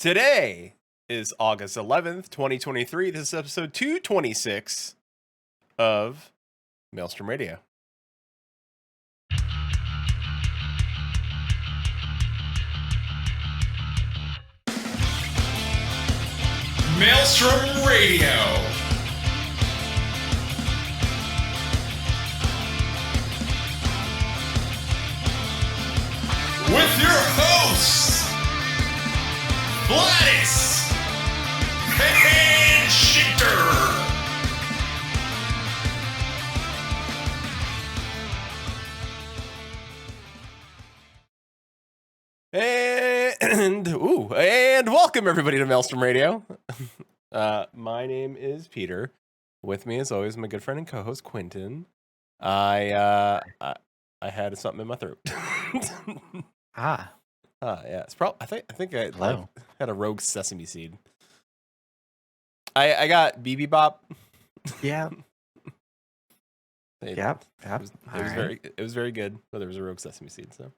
Today is August 11th, 2023. This is episode 226 of Maelstrom Radio. Maelstrom Radio. With your hosts, Gladys and Shitter. And welcome everybody to Maelstrom Radio. My name is Peter. With me, as always, my good friend and co-host Quinton. I had something in my throat. Yeah, it's probably. I think I Hello. had a rogue sesame seed. I got BB Bop. Yeah. It Yep. it was very good, but there was a rogue sesame seed. So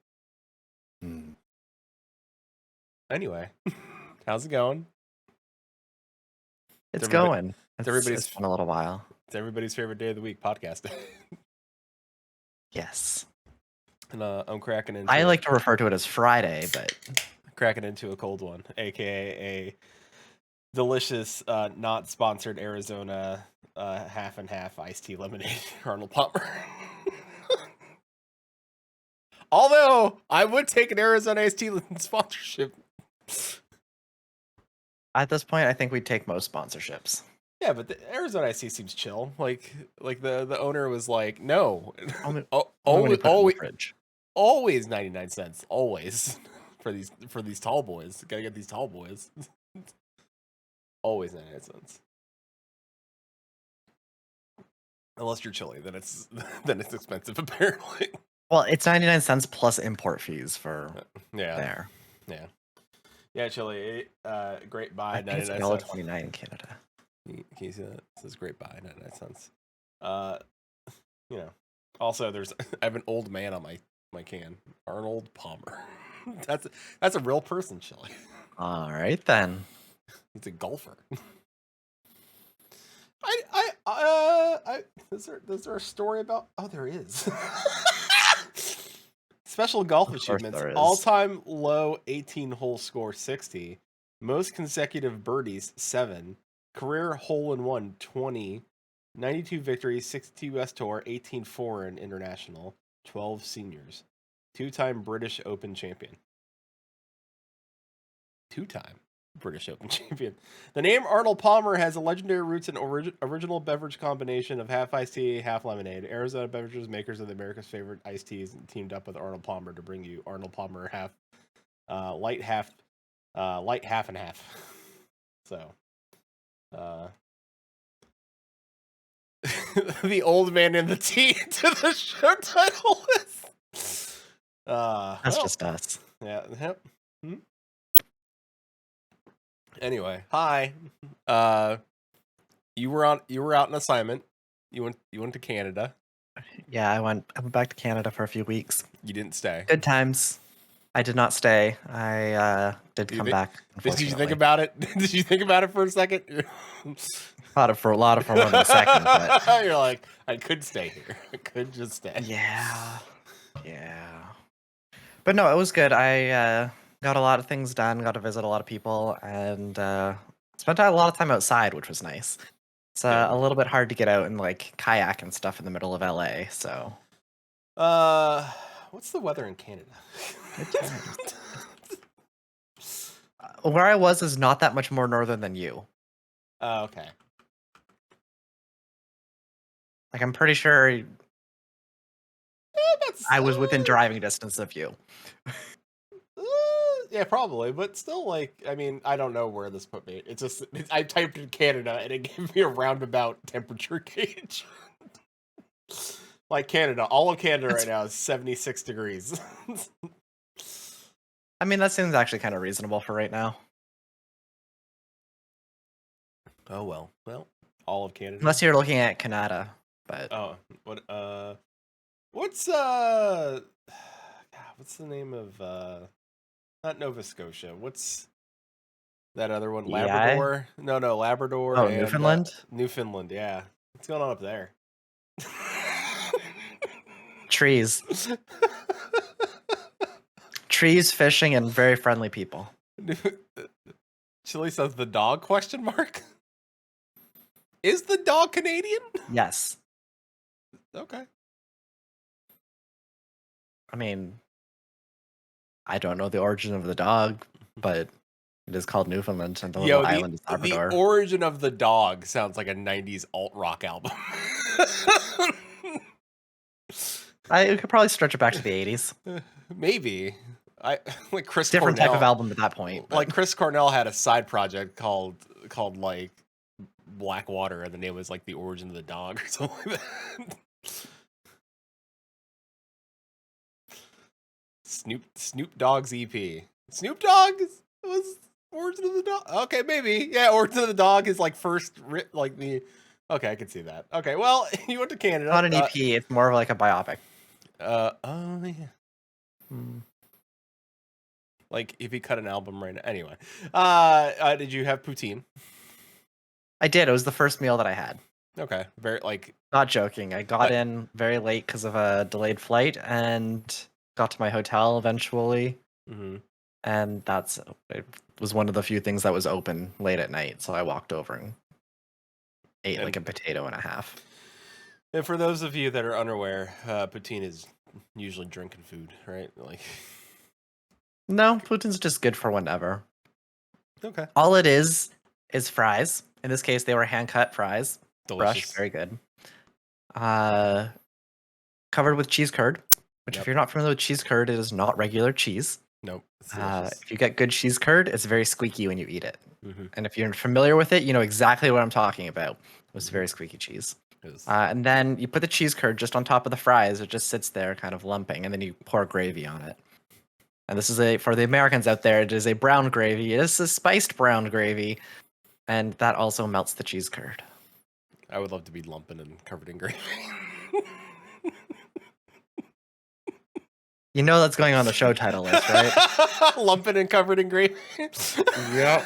anyway, how's it going? It's everybody- going. everybody's- It's been a little while. It's everybody's favorite day of the week, podcast. Yes. And I'm cracking into. I like to refer to it as Friday, but cracking into a cold one, aka a delicious, not sponsored Arizona half and half iced tea lemonade, Arnold Palmer. Although I would take an Arizona iced tea sponsorship. at this point, I think we'd take most sponsorships. Yeah, but the Arizona iced tea seems chill. Like the owner was like, no, Only when you put it in the fridge. always 99 cents, always for these tall boys. Gotta get these tall boys. Always 99 cents. Unless you're chilly, then it's expensive apparently. Well, it's 99 cents plus import fees for Yeah, there. yeah, chili. Great buy, I think it's 99 cents. $1.29 in Canada. Can you see that? It says great buy, 99 cents. Also there's I have an old man on my can, Arnold Palmer. That's a real person, chili. All right then. He's a golfer. Is there a story about? Oh, there is. Special golf Of course achievements. there is. All-time low 18-hole score 60. Most consecutive birdies 7. Career hole-in-one 20. 92 victories, 62 US Tour, 18 foreign international, 12 seniors. 2-time British Open champion. 2-time British Open champion. The name Arnold Palmer has a legendary roots in original beverage combination of half iced tea, half lemonade. Arizona Beverages, makers of America's favorite iced teas, teamed up with Arnold Palmer to bring you Arnold Palmer light half and half. So, the old man in the tea to the show title is. That's just us. Yeah. Yep. Anyway, hi. You were out on assignment. You went to Canada. Yeah, I went back to Canada for a few weeks. You didn't stay. Good times. I did not stay. I did You come think- back. Did you think about it? Did you think about it for a second? a lot of for more than a second, but You're like, I could stay here. I could just stay. yeah. But no, it was good. I got a lot of things done. Got to visit a lot of people, and spent a lot of time outside, which was nice. It's a little bit hard to get out and like kayak and stuff in the middle of LA. So What's the weather in Canada? Where I was is not that much more northern than you. Oh, okay. Like I'm pretty sure That's, I was within driving distance of you. Yeah, probably, but still, like, I mean, I don't know where this put me. It's just I typed in Canada and it gave me a roundabout temperature gauge. Like Canada, all of Canada right now is 76 degrees. I mean, that seems actually kind of reasonable for right now. Oh well, all of Canada. Unless you're looking at Canada, but Oh, what's what's the name of not Nova Scotia? What's That other one, EI? Labrador. No, Labrador Oh, and Newfoundland? Newfoundland. Yeah, what's going on up there? Trees. Trees, fishing, and very friendly people. Chili says the dog question mark. Is the dog Canadian? Yes. Okay. I mean, I don't know the origin of the dog, but it is called Newfoundland, and the little island is Labrador. The origin of the dog sounds like a 90s alt rock album. I could probably stretch it back to the 80s. Maybe. I like Chris Different Cornell. type of album at that point. Like Chris Cornell had a side project called like Blackwater, and the name was like The Origin of the Dog or something like that. Snoop Dogg's EP. Snoop Dogg was Origin of the Dog. Okay, maybe. Yeah, Origin of the Dog is like first like the. Okay, I can see that. Okay, well, you went to Canada. Not an EP. It's more of like a biopic. Oh yeah. Like if he cut an album right now. Anyway, did you have poutine? I did. It was the first meal that I had. Okay, very like. Not joking. I got in very late because of a delayed flight and got to my hotel eventually. Mm-hmm. And it was one of the few things that was open late at night. So I walked over and ate like a potato and a half. And for those of you that are unaware, poutine is usually drinking food, right? Like. No, poutine's just good for whenever. Okay. All it is fries. In this case, they were hand-cut fries. Delicious. Fresh, very good. Covered with cheese curd, which if you're not familiar with cheese curd, it is not regular cheese. Nope. If you get good cheese curd, it's very squeaky when you eat it. Mm-hmm. And if you're familiar with it, you know exactly what I'm talking about. It was very squeaky cheese. And then you put the cheese curd just on top of the fries. It just sits there kind of lumping, and then you pour gravy on it. And this is for the Americans out there, it is a brown gravy. It is a spiced brown gravy. And that also melts the cheese curd. I would love to be lumping and covered in gravy. You know that's going on the show title list, right? Lumping and covered in gravy. Yep.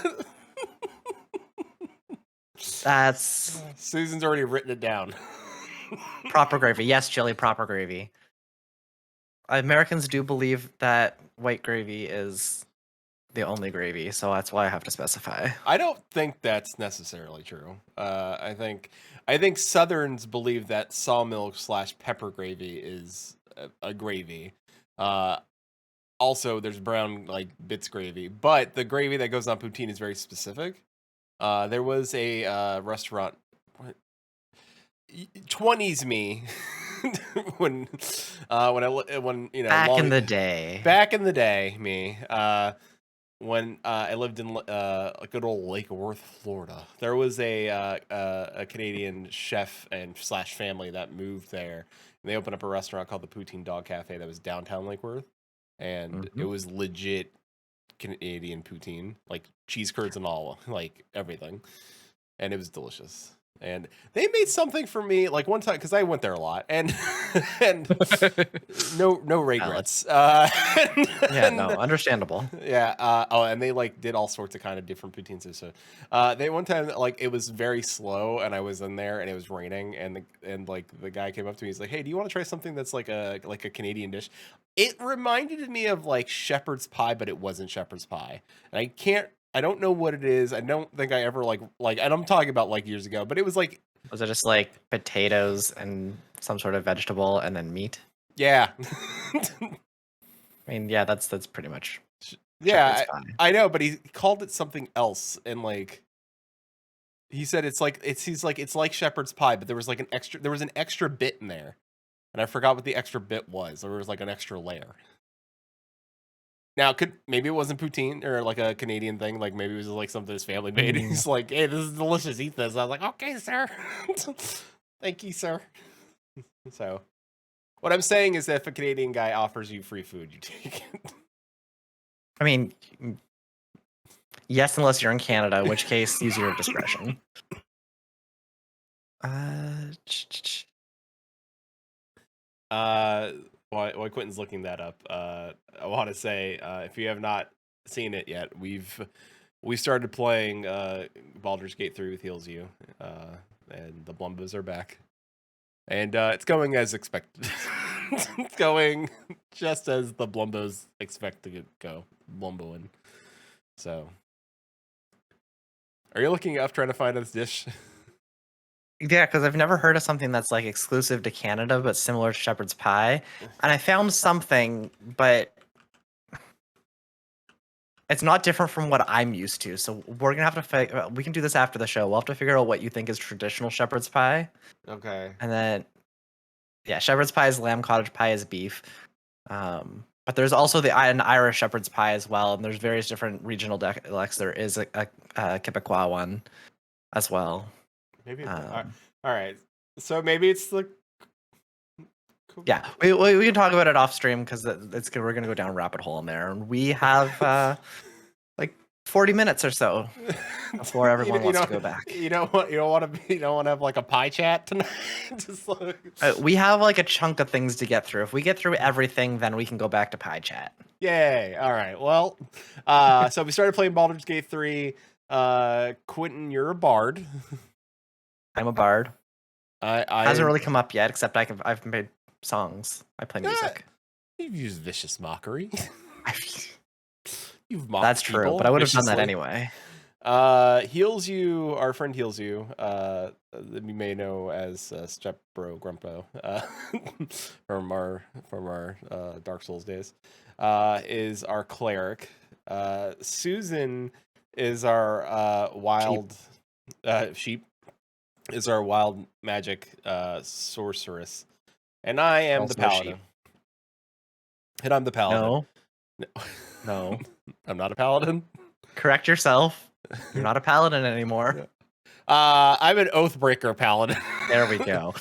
That's Susan's already written it down. proper gravy. Yes, chili, proper gravy. Americans do believe that white gravy is the only gravy, so that's why I have to specify. I don't think that's necessarily true. I think Southerns believe that sawmill / pepper gravy is a gravy. Also, there's brown like bits gravy, but the gravy that goes on poutine is very specific. There was a restaurant. 20s me when you know Back in the day me when I lived in good old Lake Worth, Florida. There was a Canadian chef and / family that moved there. And they opened up a restaurant called the Poutine Dog Cafe that was downtown Lake Worth, and it was legit Canadian poutine, like cheese curds and all, like everything, and it was delicious. And they made something for me like one time because I went there a lot, and no regrets. Understandable. Yeah. And they like did all sorts of kind of different poutines. So, they one time like it was very slow, and I was in there, and it was raining, and like the guy came up to me. He's like, "Hey, do you want to try something that's like a Canadian dish?" It reminded me of like shepherd's pie, but it wasn't shepherd's pie, and I don't know what it is. I don't think I ever like, and I'm talking about like years ago, but it was like. Was it just like potatoes and some sort of vegetable and then meat? Yeah. I mean, yeah, that's pretty much. Yeah, I know, but he called it something else, and like. He said it's like shepherd's pie, but there was an extra bit in there, and I forgot what the extra bit was. There was like an extra layer. Now, maybe it wasn't poutine or like a Canadian thing. Like maybe it was like something his family made. And he's like, "Hey, this is delicious. Eat this." I was like, "Okay, sir. Thank you, sir." So, what I'm saying is that if a Canadian guy offers you free food, you take it. I mean, yes, unless you're in Canada, in which case, use your discretion. While Quinton's looking that up, I want to say if you have not seen it yet, we've we started playing Baldur's Gate 3 with Heals You, and the Blumbos are back. And it's going as expected. It's going just as the Blumbos expect to go. Blumboing. So, are you looking up trying to find this dish? Yeah, because I've never heard of something that's like exclusive to Canada, but similar to shepherd's pie. And I found something, but it's not different from what I'm used to. So we're gonna have to we can do this after the show. We'll have to figure out what you think is traditional shepherd's pie, Okay. and then yeah, shepherd's pie is lamb, cottage pie is beef. But there's also an Irish shepherd's pie as well, and there's various different regional dialects. There is a Quebecois one as well. Maybe. All right. So maybe it's the. Yeah, we can talk about it off stream because it's good. We're gonna go down a rabbit hole in there, and we have like 40 minutes or so before everyone wants to go back. You don't want to have like a pie chat tonight. Just like... We have like a chunk of things to get through. If we get through everything, then we can go back to pie chat. Yay! All right. Well, so we started playing Baldur's Gate 3. Quinton, you're a bard. I'm a bard. I hasn't really come up yet, except I've made songs. I play music. You've used vicious mockery. You've mocked That's true, people but I would have done that viciously. anyway. Heals You, our friend Heals You, that we may know as Step Bro Grumpo, from our Dark Souls days, is our cleric. Susan is our wild sheep. Is our wild magic sorceress, and I am Also the paladin. sheep. And I'm the paladin. No. I'm not a paladin. Correct yourself. You're not a paladin anymore. I'm an Oathbreaker paladin. There we go.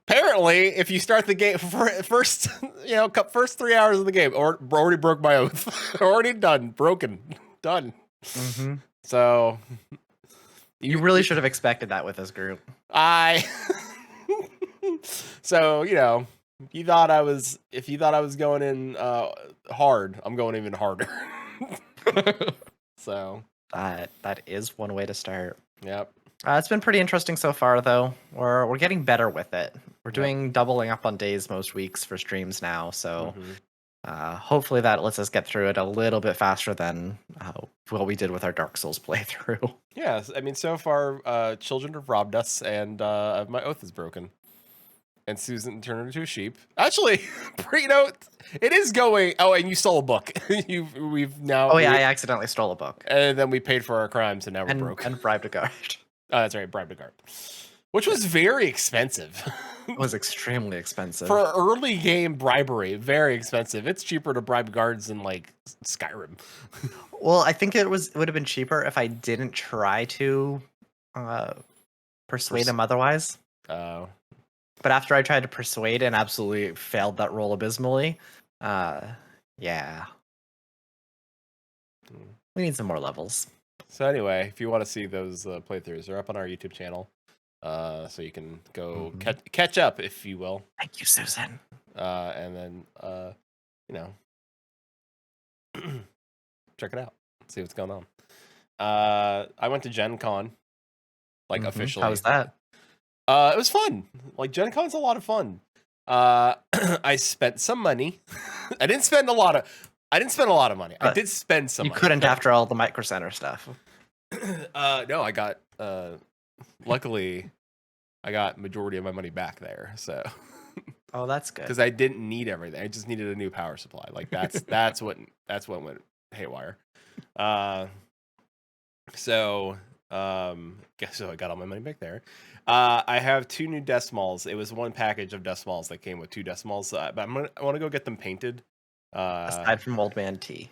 Apparently, if you start the game first 3 hours of the game, or already broke my oath, already done, broken, done. Mm-hmm. So you really should have expected that with this group. So if you thought I was going in hard, I'm going even harder. So that is one way to start. Yep. It's been pretty interesting so far, though. We're getting better with it. We're doing doubling up on days most weeks for streams now, so hopefully that lets us get through it a little bit faster than what we did with our Dark Souls playthrough. Yes, I mean so far, children have robbed us, and my oath is broken. And Susan turned into a sheep. Actually, it is going. Oh, and you stole a book. We've now. Oh yeah, I accidentally stole a book. And then we paid for our crimes, and now we're broke. And bribed a guard. Oh, that's right, bribed a guard, which was very expensive. It was extremely expensive for early game bribery. Very expensive. It's cheaper to bribe guards than like Skyrim. Well, I think it would have been cheaper if I didn't try to persuade him otherwise. Oh. But after I tried to persuade and absolutely failed that role abysmally, yeah. We need some more levels. So anyway, if you want to see those playthroughs, they're up on our YouTube channel. So you can go catch up, if you will. Thank you, Susan. And then, check it out. See what's going on. I went to Gen Con, officially. How was that? It was fun. Like, Gen Con's a lot of fun. I spent some money. I didn't spend a lot of money. I did spend some money. You couldn't after all the Micro Center stuff. No, I got luckily I got majority of my money back there, so oh, that's good. Because I didn't need everything. I just needed a new power supply. Like that's what went haywire. So I got all my money back there. I have 2 new decimals. It was one package of decimals that came with 2 decimals. But I want to go get them painted. Aside from Old Man T.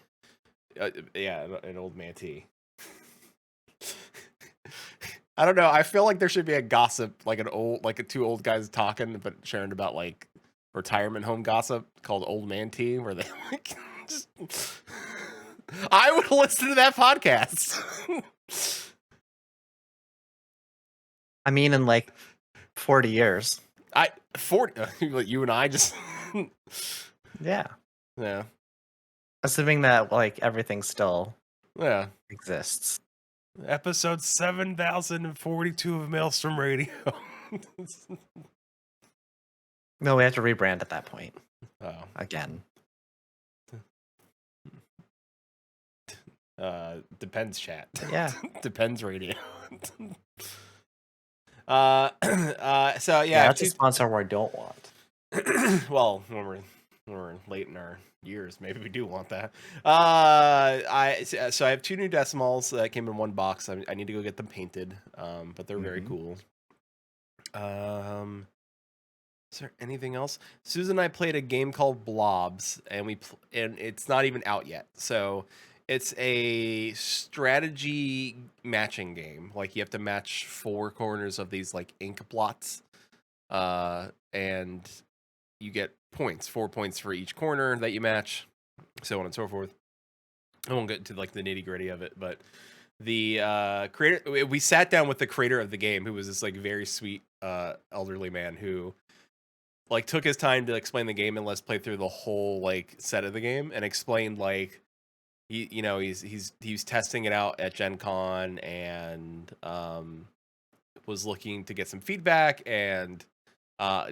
Yeah, an Old Man T. I don't know. I feel like there should be a gossip, like 2 old guys talking, but sharing about like retirement home gossip called Old Man T, where they like just. I would listen to that podcast. I mean, in like 40 years. 40. You and I just. Yeah. Yeah. Assuming that like everything's still Yeah. exists. Episode 7042 of Maelstrom Radio. No, we have to rebrand at that point Oh. again. Depends, chat. Yeah. Depends, radio. So yeah, That's a sponsor we don't want. well, when we're late in our years, maybe we do want that. I have 2 new decimals that came in one box. I need to go get them painted. But they're very cool. Is there anything else? Susan and I played a game called Blobs, and and it's not even out yet. So it's a strategy matching game. Like you have to match 4 corners of these like ink blots, and you get points, 4 points for each corner that you match, so on and so forth. I won't get into like the nitty gritty of it, but the creator, we sat down with the creator of the game, who was this like very sweet elderly man who like took his time to explain the game and let's play through the whole like set of the game and explained like he's testing it out at Gen Con and was looking to get some feedback and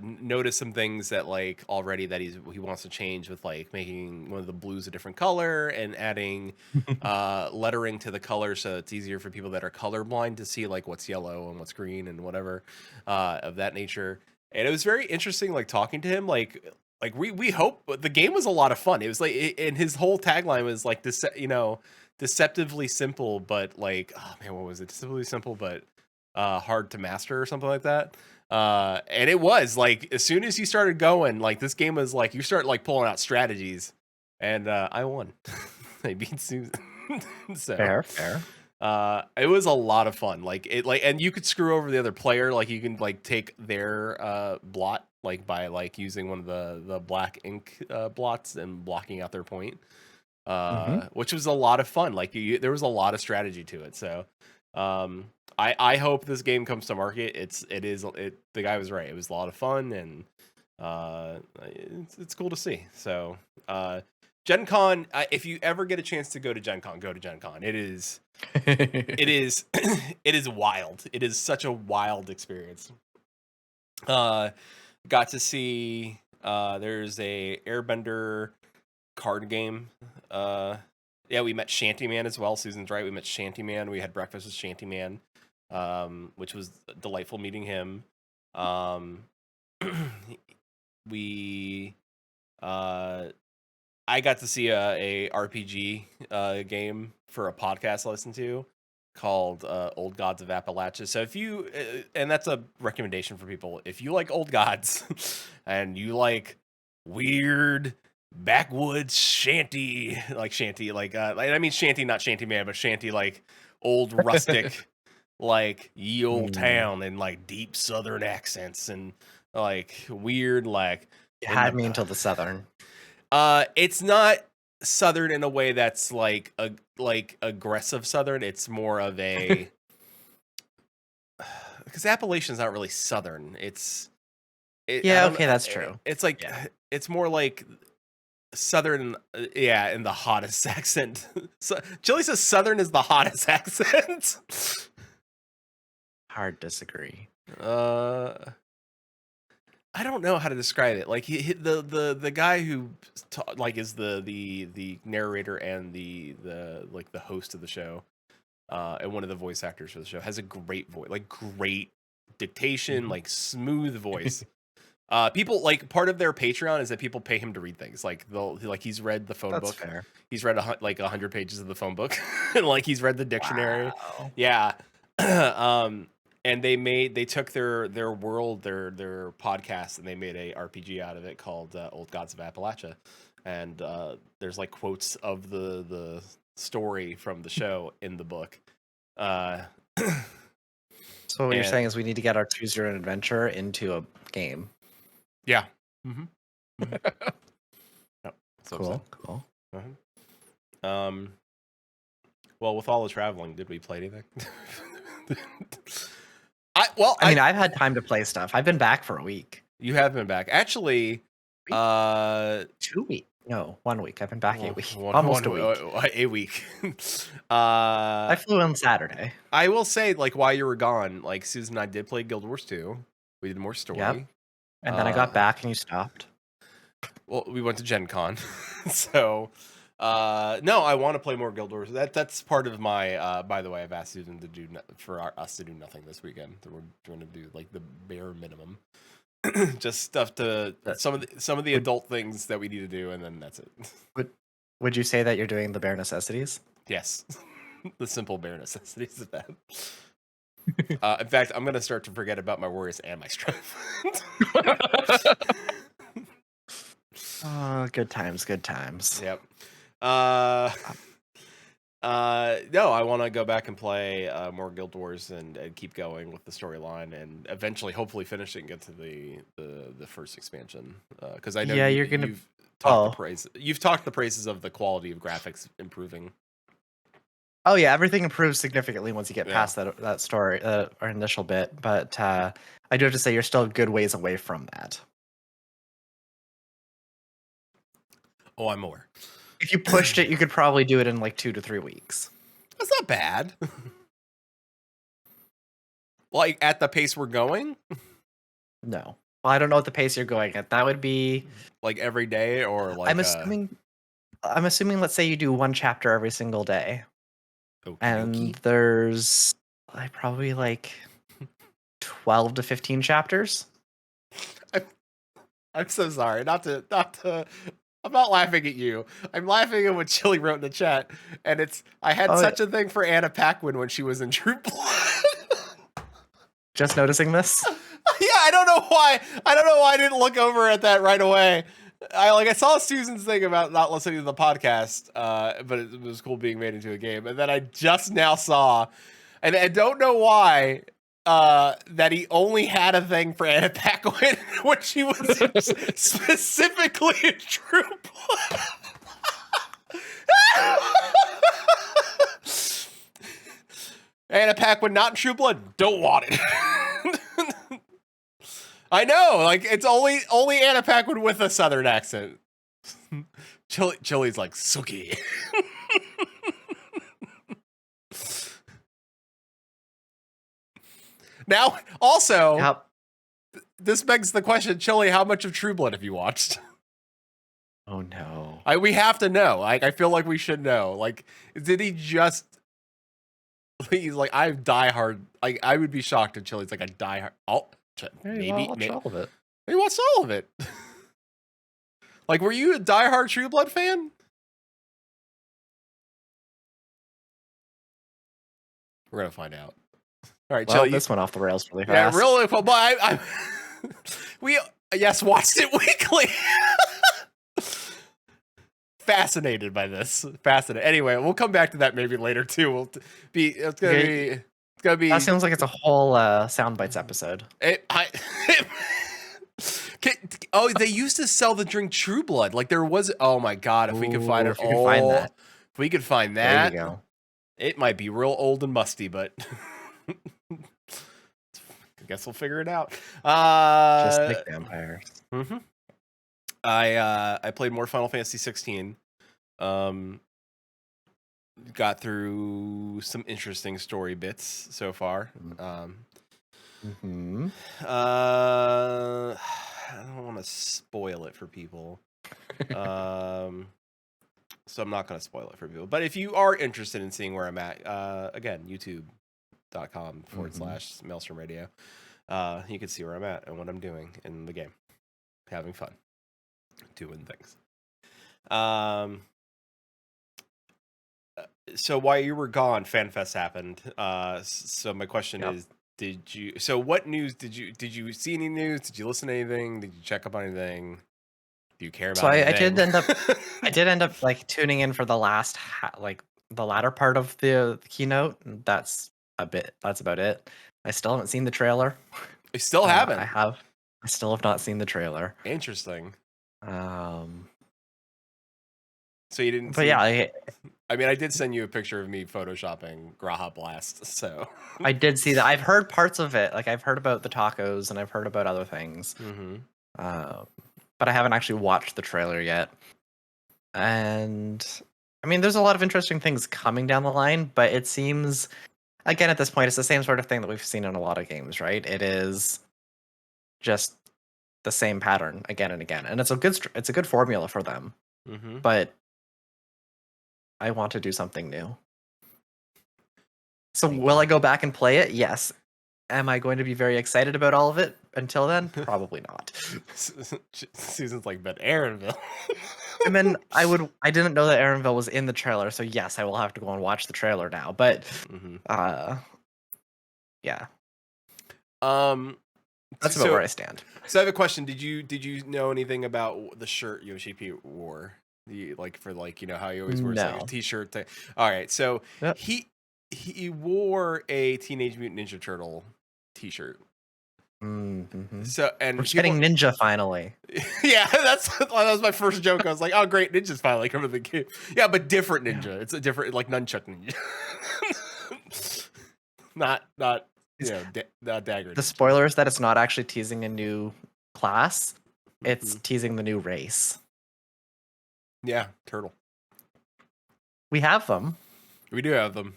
noticed some things that like already that he wants to change, with like making one of the blues a different color and adding lettering to the color so it's easier for people that are colorblind to see like what's yellow and what's green and whatever of that nature. And it was very interesting, like talking to him, like we hope the game was a lot of fun. It was like, and his whole tagline was like this, deceptively simple, but like, oh man, what was it? Deceptively simple, but hard to master or something like that. And it was like, as soon as you started going, like this game was like, you start like pulling out strategies, and I won. I beat Susan. So Fair. it was a lot of fun. Like it, like, and you could screw over the other player. Like you can like take their blot, like by like using one of the black ink blots and blocking out their point, which was a lot of fun. Like there was a lot of strategy to it. So I hope this game comes to market. The guy was right. It was a lot of fun, and it's cool to see. So Gen Con, if you ever get a chance to go to Gen Con, go to Gen Con. It is it is wild. It is such a wild experience. Got to see there's a Airbender card game. Yeah, we met Shantyman as well. Susan's right. We met Shantyman. We had breakfast with Shantyman, which was delightful meeting him. I got to see a RPG game for a podcast I listened to called Old Gods of Appalachia. So if you, and that's a recommendation for people, if you like Old Gods and you like weird backwoods shanty, I mean shanty, not shanty man, but shanty like old rustic, like ye old town and like deep southern accents and like weird like. You had me until the southern. It's not southern in a way that's like aggressive southern. It's more of a because Appalachian's not really southern. That's true. It's like it's more like southern, in the hottest accent. So Chili says southern is the hottest accent. Hard disagree. I don't know how to describe it. Like the guy who is the narrator and the host of the show, and one of the voice actors for the show has a great voice, like great dictation, like smooth voice. People like part of their Patreon is that people pay him to read things. Like he's read the phone book. Fair. He's read 100 pages of the phone book, and like he's read the dictionary. Wow. Yeah. And they took their world, their podcast, and they made a RPG out of it called Old Gods of Appalachia. And there's like quotes of the story from the show in the book. So what you're saying is we need to get our Choose Your Own Adventure into a game. Yeah. Mm-hmm. Yep. Cool. Uh-huh. Well, with all the traveling, did we play anything? I mean, I've had time to play stuff. I've been back for a week. You have been back. Actually, Uh, 2 weeks. No, 1 week. I've been back 8 weeks. one- Almost one- a week. A week. I flew in Saturday. I will say, like, while you were gone, like, Susan and I did play Guild Wars 2. We did more story. Yep. And then I got back and you stopped. Well, we went to Gen Con. So, no, I want to play more Guild Wars. That's part of my, by the way, I've asked Susan to do, us to do nothing this weekend. We're going to do, like, the bare minimum. Just stuff to, some of the adult things that we need to do, and then that's it. Would you say that you're doing the bare necessities? Yes. The simple bare necessities of that. In fact, I'm going to start to forget about my worries and my strife. Oh, good times, good times. Yep. No, I want to go back and play more Guild Wars and keep going with the storyline, and eventually, hopefully, finish it and get to the first expansion. Because I know you've talked you've talked the praises of the quality of graphics improving. Oh yeah, everything improves significantly once you get past that story, our initial bit. But I do have to say, you're still a good ways away from that. Oh, I'm aware. If you pushed it, you could probably do it in like 2 to 3 weeks. That's not bad. Like, at the pace we're going? No. Well, I don't know what the pace you're going at. That would be like every day, or like I'm assuming let's say you do 1 chapter every single day. And there's like probably like 12 to 15 chapters. I'm so sorry. Not to I'm not laughing at you. I'm laughing at what Chili wrote in the chat. And I had such a thing for Anna Paquin when she was in True Blood. Just noticing this? Yeah, I don't know why I didn't look over at that right away. I saw Susan's thing about not listening to the podcast, but it was cool being made into a game. And then I just now saw, and I don't know why, that he only had a thing for Anna Paquin when she was specifically in True Blood. Anna Paquin not in True Blood, don't want it. I know, like, it's only Anna Paquin with a southern accent. Chili's like, Suki. Now, also, this begs the question, Chili, how much of True Blood have you watched? Oh no. We have to know. Like, I feel like we should know. Like, did he just... He's like, I die hard. Like, I would be shocked if Chili's like, I die hard. Oh, maybe all of it. He watched all of it. Like, were you a diehard True Blood fan? We're gonna find out. All right, Well, this went off the rails really fast. Yeah, really. But I watched it weekly. Fascinated by this. Fascinated. Anyway, we'll come back to that maybe later too. It's gonna be. That sounds like it's a whole Soundbites episode. They used to sell the drink True Blood. Like, there was. Oh my god! If we could find it, if we could find that, there you go. It might be real old and musty, but I guess we'll figure it out. Just like vampires. Mm-hmm. I played more Final Fantasy 16. Got through some interesting story bits so far. I don't want to spoil it for people. So I'm not going to spoil it for people. But if you are interested in seeing where I'm at, again, youtube.com/Maelstrom Radio. You can see where I'm at and what I'm doing in the game. Having fun. Doing things. So while you were gone, FanFest happened. So my question is, what news did you see any news? Did you listen to anything? Did you check up on anything? Do you care about anything? I did end up like tuning in for the last the latter part of the keynote. That's about it. I still haven't seen the trailer. You still haven't? I still have not seen the trailer. Interesting. So you didn't. But yeah, I mean, I did send you a picture of me photoshopping Graha Blast. So I did see that. I've heard parts of it. Like, I've heard about the tacos and I've heard about other things. Mm-hmm. but I haven't actually watched the trailer yet. And I mean, there's a lot of interesting things coming down the line, but it seems, again, at this point, it's the same sort of thing that we've seen in a lot of games, right? It is just the same pattern again and again, and it's a good formula for them. Mm-hmm. But I want to do something new. So will I go back and play it? Yes. Am I going to be very excited about all of it until then? Probably not. Susan's like, but Aaronville. And then I didn't know that Aaronville was in the trailer, so yes, I will have to go and watch the trailer now. But yeah. That's about where I stand. So I have a question. Did you know anything about the shirt Yoshi P wore? How he always wears like a t-shirt. All right, so yep. he wore a Teenage Mutant Ninja Turtle t-shirt. Mm-hmm. So and we're getting Ninja finally. Yeah, that was my first joke. I was like, oh great, Ninja's finally coming to the game. Yeah, but different Ninja. Yeah. It's a different like nunchuck Ninja. not not dagger. The spoiler is that it's not actually teasing a new class. It's teasing the new race. Yeah, turtle. We have them. We do have them.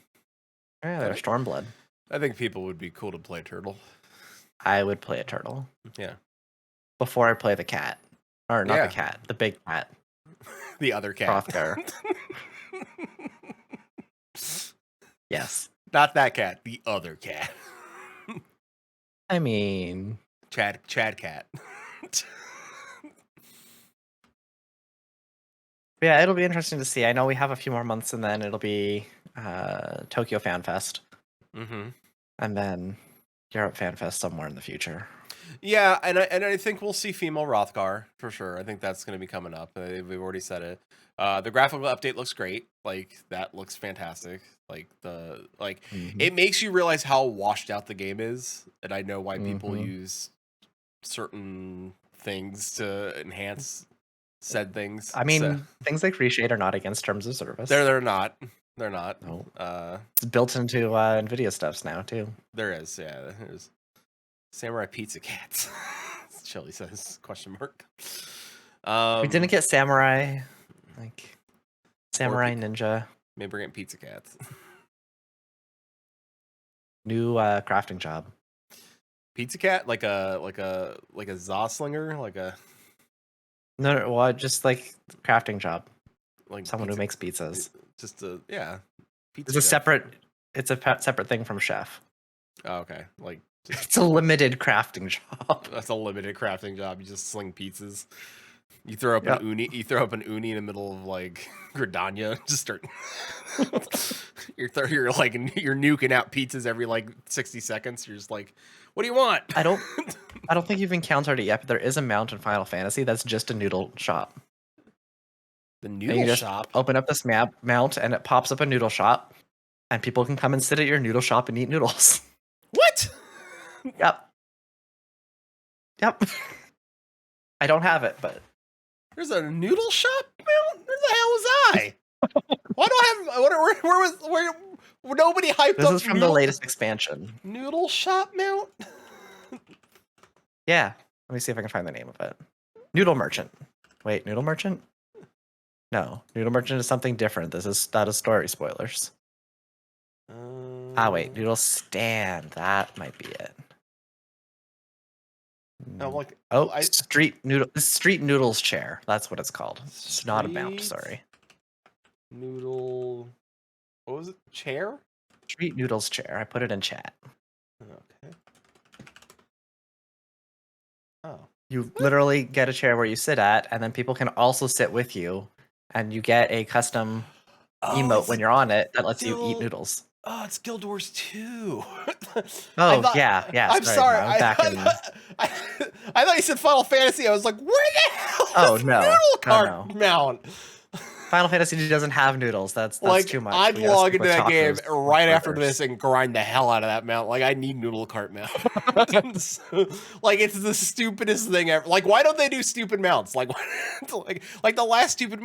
Yeah, they're Stormblood. I think people would be cool to play turtle. I would play a turtle. Yeah. Before I play the cat. Or not the cat, the big cat. The other cat. Hrothgar. Yes. Not that cat, the other cat. I mean... Chad cat. Yeah, it'll be interesting to see. I know we have a few more months and then it'll be Tokyo Fan Fest. Mm-hmm. And then Europe Fan Fest somewhere in the future. Yeah, and I think we'll see female Hrothgar for sure. I think that's going to be coming up. We've already said it. The graphical update looks great. Like that looks fantastic. Like it makes you realize how washed out the game is, and I know why people use certain things to enhance said things. I mean, things like Reshade are not against terms of service. They're not. They're not. No. It's built into NVIDIA stuffs now too. There is, yeah. There's Samurai Pizza Cats. Shelly says, question mark. We didn't get Samurai, like Samurai Ninja. Maybe we're getting Pizza Cats. New crafting job. Pizza Cat, like a Zoslinger, like a no, well, just like crafting job, like someone who makes pizzas. Just a pizza. It's a separate thing from chef. Oh, okay, like it's a limited crafting job. That's a limited crafting job. You just sling pizzas. You throw up an uni. You throw up an uni in the middle of like Gridania. Just start. you're nuking out pizzas every like 60 seconds. You're just like, what do you want? I don't think you've encountered it yet, but there is a mount in Final Fantasy that's just a noodle shop. The noodle shop. Open up this mount, and it pops up a noodle shop, and people can come and sit at your noodle shop and eat noodles. What? Yep. I don't have it, but there's a noodle shop mount. Where the hell was I? Why do I have? Where nobody hyped up? This is from the latest expansion. Noodle shop mount. Yeah. Let me see if I can find the name of it. Noodle Merchant. Wait, Noodle Merchant? No, Noodle Merchant is something different. That is story spoilers. Wait, Noodle Stand. That might be it. Street Noodles chair. That's what it's called. It's not a mount. Sorry. Noodle. What was it? Chair? Street Noodles chair. I put it in chat. Okay. Oh. You literally get a chair where you sit at, and then people can also sit with you, and you get a custom emote when you're on it that lets you eat noodles. Oh, it's Guild Wars 2. Yeah. I'm sorry. I thought you said Final Fantasy. I was like, where the hell is noodle cart mount? Final Fantasy doesn't have noodles. That's like, too much. I'd log into that game right after this and grind the hell out of that mount. Like, I need noodle cart mount. Like, it's the stupidest thing ever. Like, why don't they do stupid mounts? Like, like the last stupid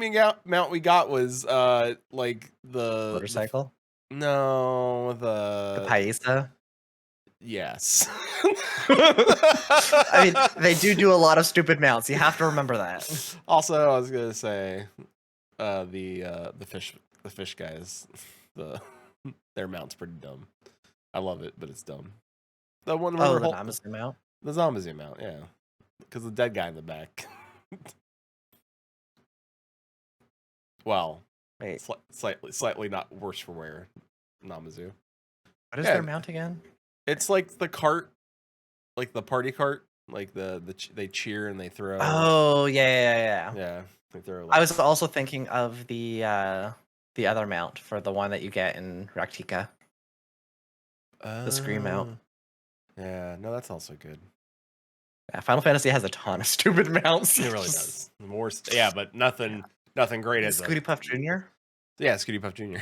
mount we got was like the motorcycle. No, the Paisa. Yes. I mean, they do a lot of stupid mounts. You have to remember that. Also, I was gonna say, the fish guys, their mount's pretty dumb. I love it, but it's dumb. The one where Oh, they're the Namazu mount. the Zamazu mount, yeah, because the dead guy in the back. Well, Wait, slightly not worse for wear, Namazu. what is Yeah. their mount again? It's like the cart, like the party cart, like they cheer and they throw. Oh, yeah. Yeah, they throw. I was also thinking of the other mount for the one that you get in Raktika. The Scream mount. Yeah, no, that's also good. Yeah, Final Fantasy has a ton of stupid mounts. It really does. More, yeah, but nothing great as Scooty Puff Jr. Yeah, Scooty Puff Jr.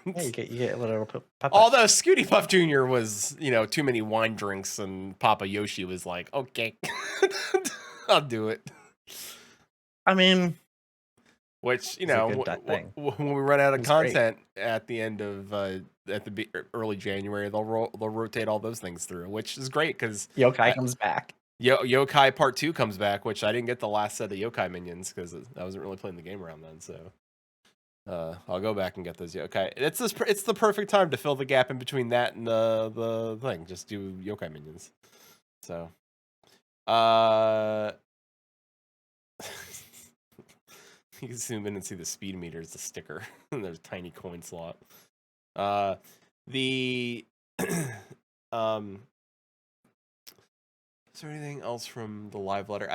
Yeah, you get a little puppet. Although Scooty Puff Jr. was, too many wine drinks, and Papa Yoshi was like, okay, I'll do it. I mean, Which, It's a good thing. when we run out of It's great. content at the end of early January, they'll rotate all those things through, which is great because Yokai comes back. Yokai Part 2 comes back, which I didn't get the last set of Yokai minions because I wasn't really playing the game around then. So I'll go back and get those Yokai. It's the perfect time to fill the gap in between that and the thing. Just do Yokai minions. So, you can zoom in and see the speed meter is the sticker, and there's a tiny coin slot. The Is there anything else from the live letter?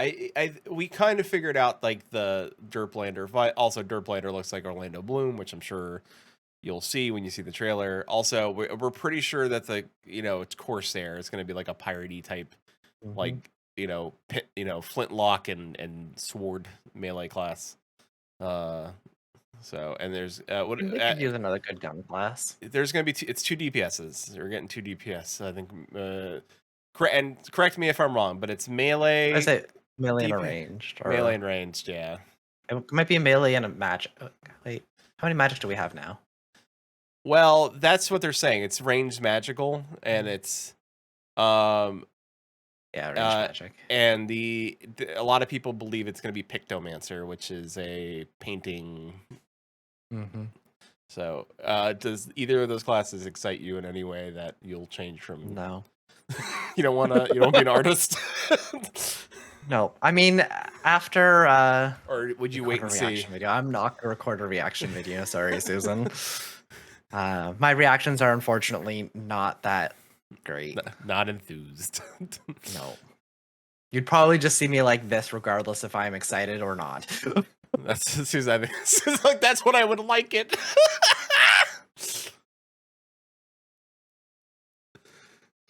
We kind of figured out like the Derplander. Also, Derplander looks like Orlando Bloom, which I'm sure you'll see when you see the trailer. Also, we're pretty sure that it's Corsair. It's going to be like a piratey type, like flintlock and sword melee class. So and there's what They could use another good gun class. there's going to be it's 2 DPSs. We're getting 2 DPS. I think. And correct me if I'm wrong, but it's melee. I say melee and DP ranged. Melee and ranged, yeah. It might be a melee and a magic. Wait, how many magics do we have now? Well, that's what they're saying. It's ranged magical, and it's Yeah, ranged magic. and a lot of people believe it's going to be Pictomancer, which is a painting. Mm-hmm. So, does either of those classes excite you in any way that you'll change from? No. You don't want to. You don't be an artist. No, I mean after Or would you wait and see? Video. I'm not gonna record a reaction video. Sorry, Susan. My reactions are unfortunately not that great. Not enthused. No. You'd probably just see me like this, regardless if I'm excited or not. That's Susan. It's like that's what I would like it.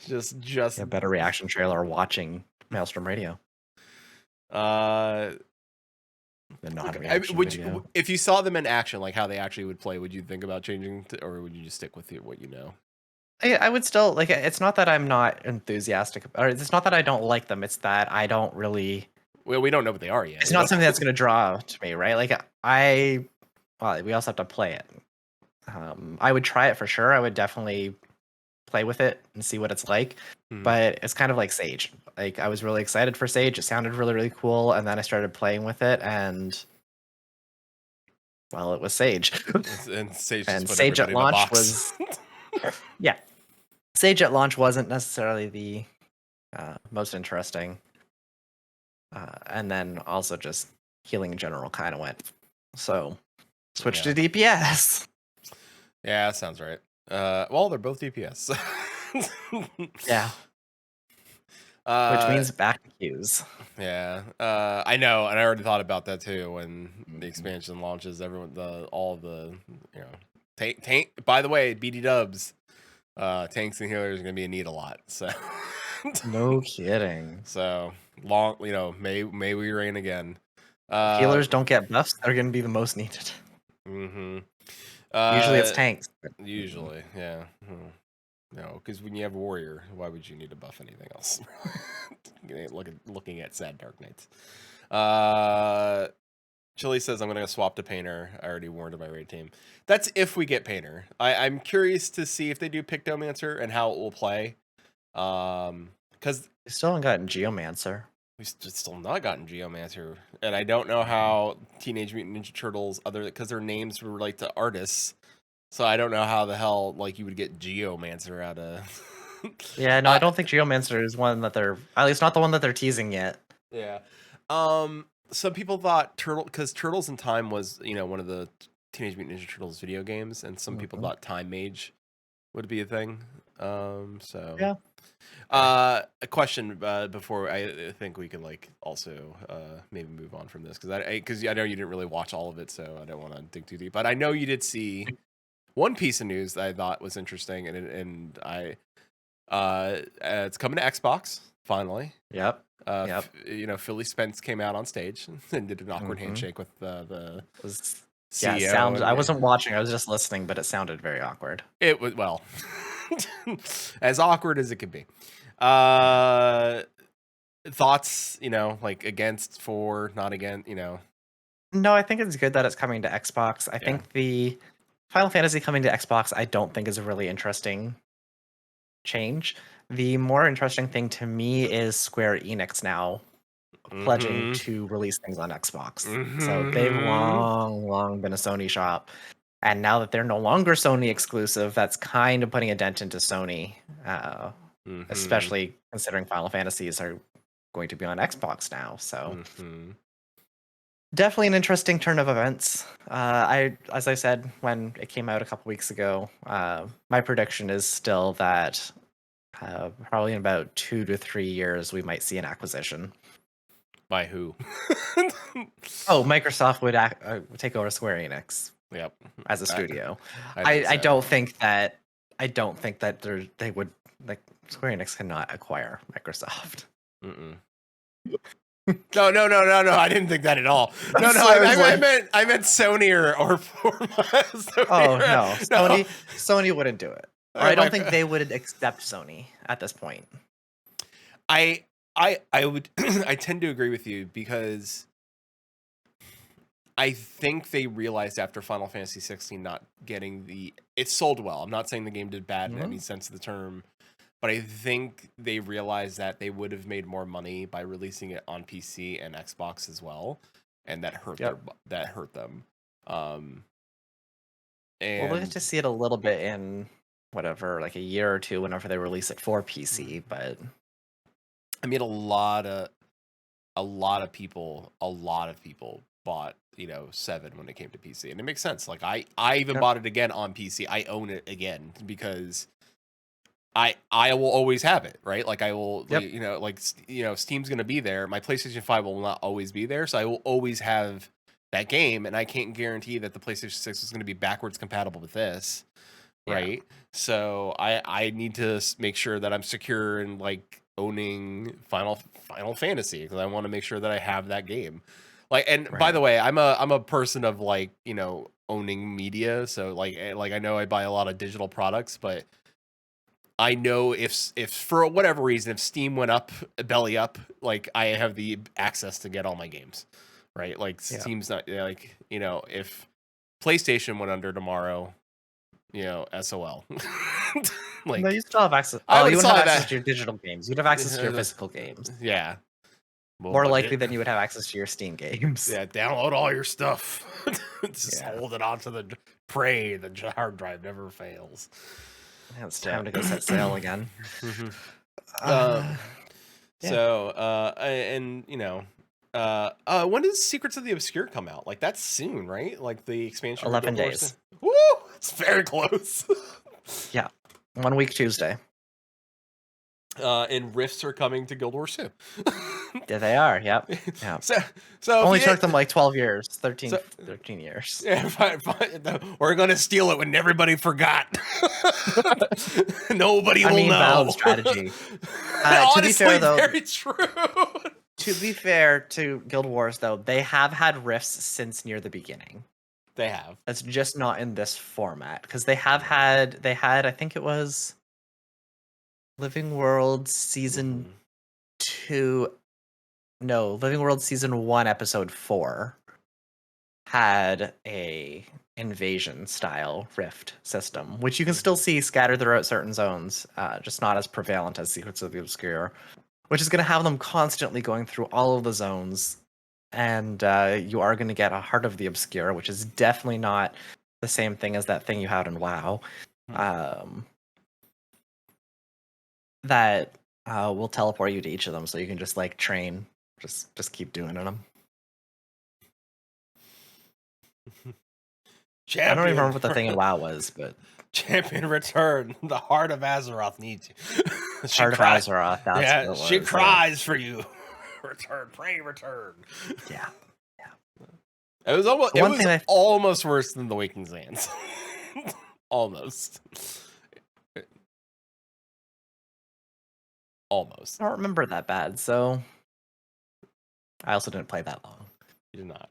just A better reaction trailer watching Maelstrom Radio. Than not a reaction video. If you saw them in action, like how they actually would play, would you think about changing, or would you just stick with what you know? I would still like. It's not that I'm not enthusiastic, or it's not that I don't like them. It's that I don't really. Well, we don't know what they are yet. It's not something that's going to draw to me, right? Like we also have to play it. I would try it for sure. I would definitely play with it and see what it's like. But it's kind of like Sage. Like I was really excited for Sage. It sounded really, really cool, and then I started playing with it, and well, it was Sage. And Sage, and Sage at launch was yeah. Sage at launch wasn't necessarily the most interesting. And then also just healing in general kind of went. So switch to DPS. Yeah, that sounds right. Well, they're both DPS. Yeah. Which means back to queues. Yeah. I know, and I already thought about that too when the expansion launches. All the tank. By the way, BD Dubs, tanks and healers are gonna be in need a lot. So. No kidding. So long, may we reign again. Healers don't get buffs; they're going to be the most needed. Mm-hmm. Usually, it's tanks. Usually, yeah. No, because when you have warrior, why would you need to buff anything else? Looking at sad Dark Knights. Chili says I'm going to swap to Painter. I already warned my raid team. That's if we get Painter. I'm curious to see if they do Pictomancer and how it will play. Because We still haven't gotten Geomancer. we still not gotten Geomancer, and I don't know how Teenage Mutant Ninja Turtles, because their names relate to artists, so I don't know how the hell like you would get Geomancer out of. Yeah, no, I don't think Geomancer is one that they're, at least not the one that they're teasing yet. Yeah. Some people thought because Turtles in Time was one of the Teenage Mutant Ninja Turtles video games, and some people thought Time Mage would be a thing. So Yeah. a question before I think we could also maybe move on from this because I know you didn't really watch all of it, so I don't want to dig too deep. But I know you did see one piece of news that I thought was interesting, and it's coming to Xbox finally. Yep. Philly Spence came out on stage and did an awkward handshake with the CEO. Yeah, I wasn't watching, I was just listening, but it sounded very awkward. It was, well, as awkward as it could be. Thoughts, against, for, not against, No, I think it's good that it's coming to Xbox. I think the Final Fantasy coming to Xbox, I don't think is a really interesting change. The more interesting thing to me is Square Enix now pledging to release things on Xbox. So they've long been a Sony shop. And now that they're no longer Sony exclusive, that's kind of putting a dent into Sony, especially considering Final Fantasies are going to be on Xbox now. So definitely an interesting turn of events. As I said when it came out a couple weeks ago, my prediction is still that probably in about 2 to 3 years we might see an acquisition. By who? Microsoft would take over Square Enix. Yep. As a studio. I don't think that they would, like, Square Enix cannot acquire Microsoft. No. I didn't think that at all. No. I meant Sony or Sony. Oh no, Sony wouldn't do it. Or I don't think they would accept Sony at this point. I would. I tend to agree with you because I think they realized after Final Fantasy 16 not getting it sold well. I'm not saying the game did bad in any sense of the term, but I think they realized that they would have made more money by releasing it on PC and Xbox as well, and that hurt them. And we'll have to see it a little bit in whatever, like a year or two, whenever they release it for PC. But I mean, a lot of people bought 7 when it came to PC, and it makes sense. Like I even bought it again on PC. I own it again because I will always have it, right? Like I will, Steam's gonna be there. My PlayStation 5 will not always be there, so I will always have that game, and I can't guarantee that the PlayStation 6 is going to be backwards compatible with this, right? So I need to make sure that I'm secure in owning Final Fantasy because I want to make sure that I have that game. By the way, I'm a person of owning media, so I know I buy a lot of digital products, but I know if for whatever reason if Steam went up belly up, I have the access to get all my games, right? Steam's not if PlayStation went under tomorrow, SOL. No, you still have access. You wouldn't have access to your digital games. You'd have access to your physical games. Yeah. More likely than you would have access to your Steam games. Yeah, download all your stuff. Just hold it onto the pray. The hard drive never fails. Yeah, it's time to go set sail again. When does Secrets of the Obscure come out? That's soon, right? The expansion. 11 days. Woo! It's very close. Yeah, 1 week Tuesday. And Rifts are coming to Guild Wars 2. Yeah, they are. Yep. Yeah. So only took them 12 years, 13 years. Yeah, fine. We're gonna steal it when everybody forgot. Nobody will know. Valve's strategy. Honestly, to be fair, though, very true. To be fair to Guild Wars, though, they have had rifts since near the beginning. They have. It's just not in this format because they had, I think it was Living World Season 2. No, Living World Season 1, Episode 4 had a invasion style rift system, which you can still see scattered throughout certain zones, just not as prevalent as Secrets of the Obscure, which is going to have them constantly going through all of the zones. And you are going to get a Heart of the Obscure, which is definitely not the same thing as that thing you had in WoW. That will teleport you to each of them, so you can just like train, just keep doing them. Champion. I don't even remember what the thing in WoW was, but Champion return. The Heart of Azeroth needs you. Heart of Azeroth. That's yeah, what it was, she cries for you. Return, pray, return. Yeah. It was almost. One It thing was almost worse than the Waking Sands. Almost. Almost. I don't remember that bad, so I also didn't play that long. You did not.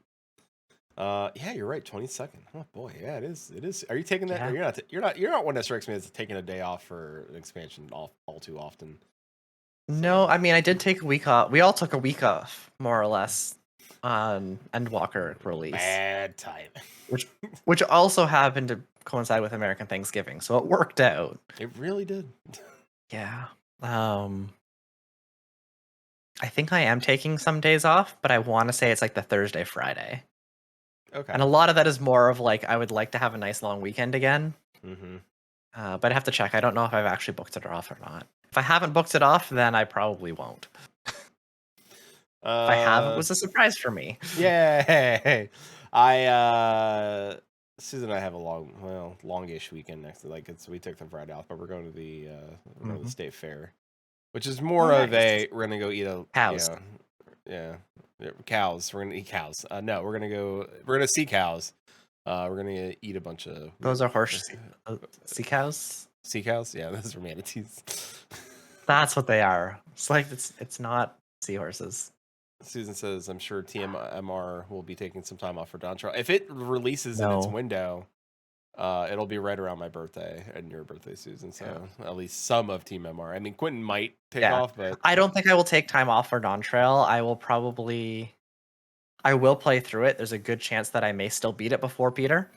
Yeah, you're right. 22nd. Oh boy, yeah, it is. It is. Are you taking that? Yeah. Or you're not. You're not one that strikes me as taking a day off for an expansion all too often. No, I mean I did take a week off. We all took a week off, more or less, on Endwalker release. Bad time. Which also happened to coincide with American Thanksgiving, so it worked out. It really did. Yeah. I think I am taking some days off, but I want to say it's like the Thursday, Friday. Okay. And a lot of that is more of like I would like to have a nice long weekend again. Mm-hmm. But I have to check. I don't know if I've actually booked it off or not. If I haven't booked it off, then I probably won't. If I have, it was a surprise for me. Yay! Susan and I have a longish weekend next. We took the Friday off, but we're going to the state fair, which is more of a we're gonna go eat cows. Yeah, cows. We're gonna eat cows. No, we're gonna see cows. We're gonna eat a bunch of. Those are sea cows. Sea cows, yeah, those are manatees. That's what they are. It's like it's not seahorses. Susan says, "I'm sure TMR will be taking some time off for Dawn Trial. If it releases in its window, it'll be right around my birthday and your birthday, Susan. So at least some of Team MR. I mean, Quinton might take off, but I don't think I will take time off for Dawn Trail. I will play through it. There's a good chance that I may still beat it before Peter,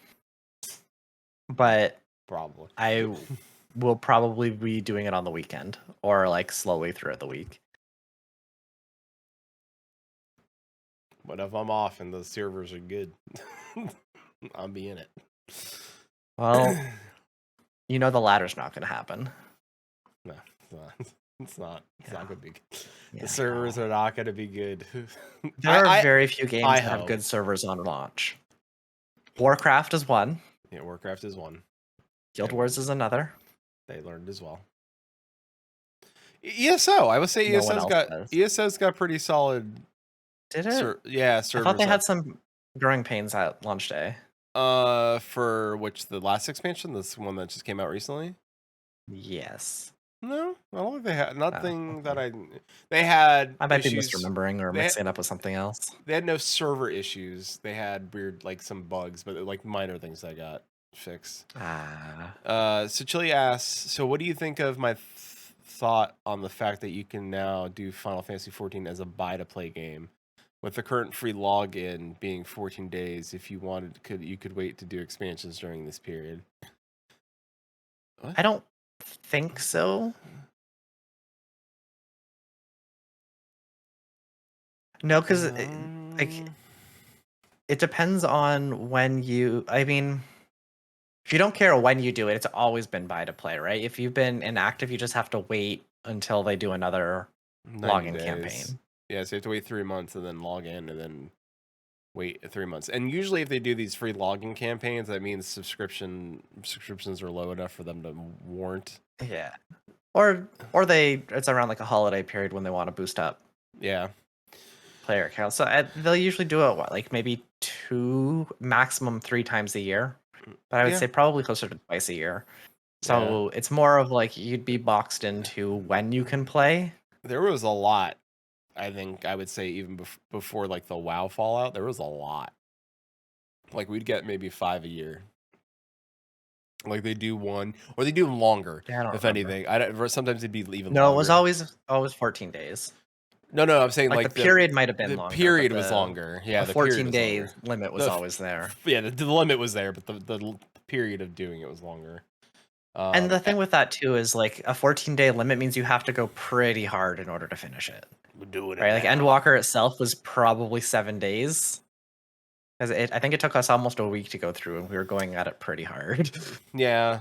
but probably I will probably be doing it on the weekend or like slowly throughout the week. But if I'm off and the servers are good, I'll be in it. Well, you know the latter's not going to happen. No, it's not. It's not going to be good. Yeah, the servers are not going to be good. There are very few games that have good servers on launch. Warcraft is one. Yeah, Warcraft is one. Guild Wars is another. They learned as well. ESO, I would say ESO's got pretty solid. Did it? Yeah, I thought they had some growing pains at launch day. For the last expansion, this one that just came out recently? Yes. No, I don't think they had nothing that they had. I might be misremembering or mixing it up with something else. They had no server issues. They had weird, like some bugs, but like minor things that got fixed. So Chili asks, so what do you think of my thought on the fact that you can now do Final Fantasy 14 as a buy-to-play game? With the current free login being 14 days, if you wanted, you could wait to do expansions during this period. What? I don't think so. No, because it depends on when you. I mean, if you don't care when you do it, it's always been buy to play, right? If you've been inactive, you just have to wait until they do another login campaign. Yeah, so you have to wait 3 months and then log in and then wait 3 months. And usually if they do these free login campaigns, that means subscriptions are low enough for them to warrant. Yeah. Or it's around like a holiday period when they want to boost up. Yeah. Player count. So they'll usually do it like maybe 2, maximum 3 times a year. But I would say probably closer to twice a year. So it's more of like you'd be boxed into when you can play. There was a lot. I think I would say even before like the WoW Fallout, there was a lot. Like we'd get maybe 5 a year. Like they do one, or they do them longer. If anything, sometimes it'd be even. No, longer. it was always 14 days. No, I'm saying Like the period might have been the longer. period but was longer. Yeah, the the period 14 was day longer. limit was always there. Yeah, the limit was there, but the period of doing it was longer. And the thing with that too is like a 14-day limit means you have to go pretty hard in order to finish it. we're doing Right? it Like now. Endwalker itself was probably 7 days. Because I think it took us almost a week to go through, and we were going at it pretty hard. Yeah,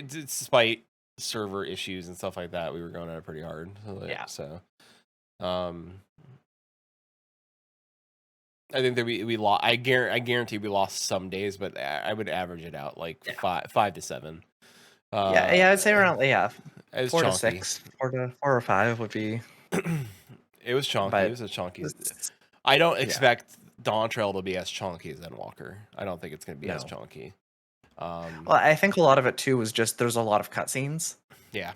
despite server issues and stuff like that, we were going at it pretty hard. Yeah. So, I think that we lost. I guarantee we lost some days, but I would average it out like 5 to 7. Yeah, I'd say around 4 to chunky. 6, 4 or 5 would be. It was chunky. But It was a chunky. I don't expect Dawn Trail to be as chunky as Endwalker. I don't think it's going to be as chunky. Well, I think a lot of it too was just there's a lot of cutscenes. Yeah.